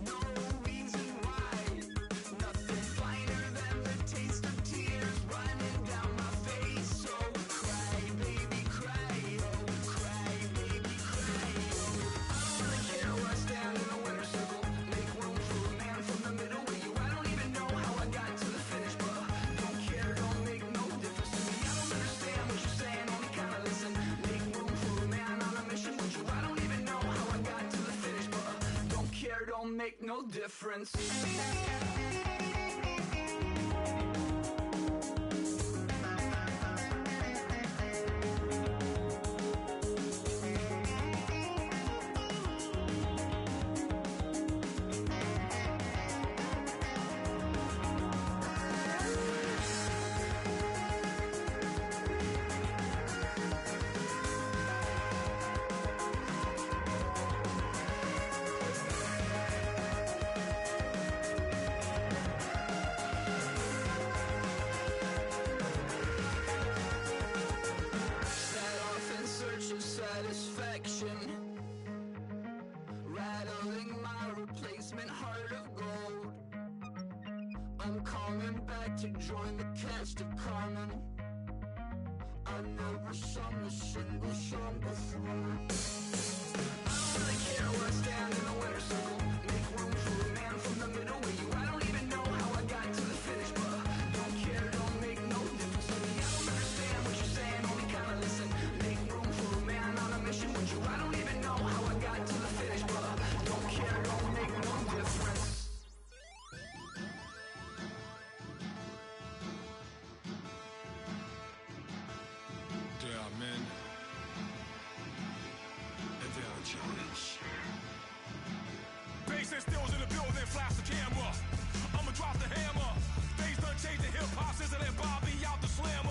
no reason why. Nothing finer than the taste of tears running down my face. So cry, baby, cry, oh, cry, baby, cry, oh. I don't really care where I stand in the winner's circle. Make room for a man from the middle with you. I don't even know how I got to the finish, but don't care, don't make no difference to me. I don't understand what you're saying, only kinda listen. Make room for a man on a mission with you. I don't even know how I got to the finish, but don't care, don't make no difference. Set off in search of satisfaction, rattling my replacement heart of gold. I'm coming back to join the cast of Carmen. I never sung a single song before. I don't really care where I stand in the winner's circle. Make room for a man from the middle with you. I don't even know how I got to the finish, but don't care, don't make no difference to me. I don't understand what you're saying, only kinda listen. Make room for a man on a mission with you. I don't even know how I got to the finish, but don't care, don't make no difference. There are men, and there are giants. Bass and stills in the building, flash the camera. I'ma drop the hammer. Things done changed, the hip hop since they let Bobby out the slammer.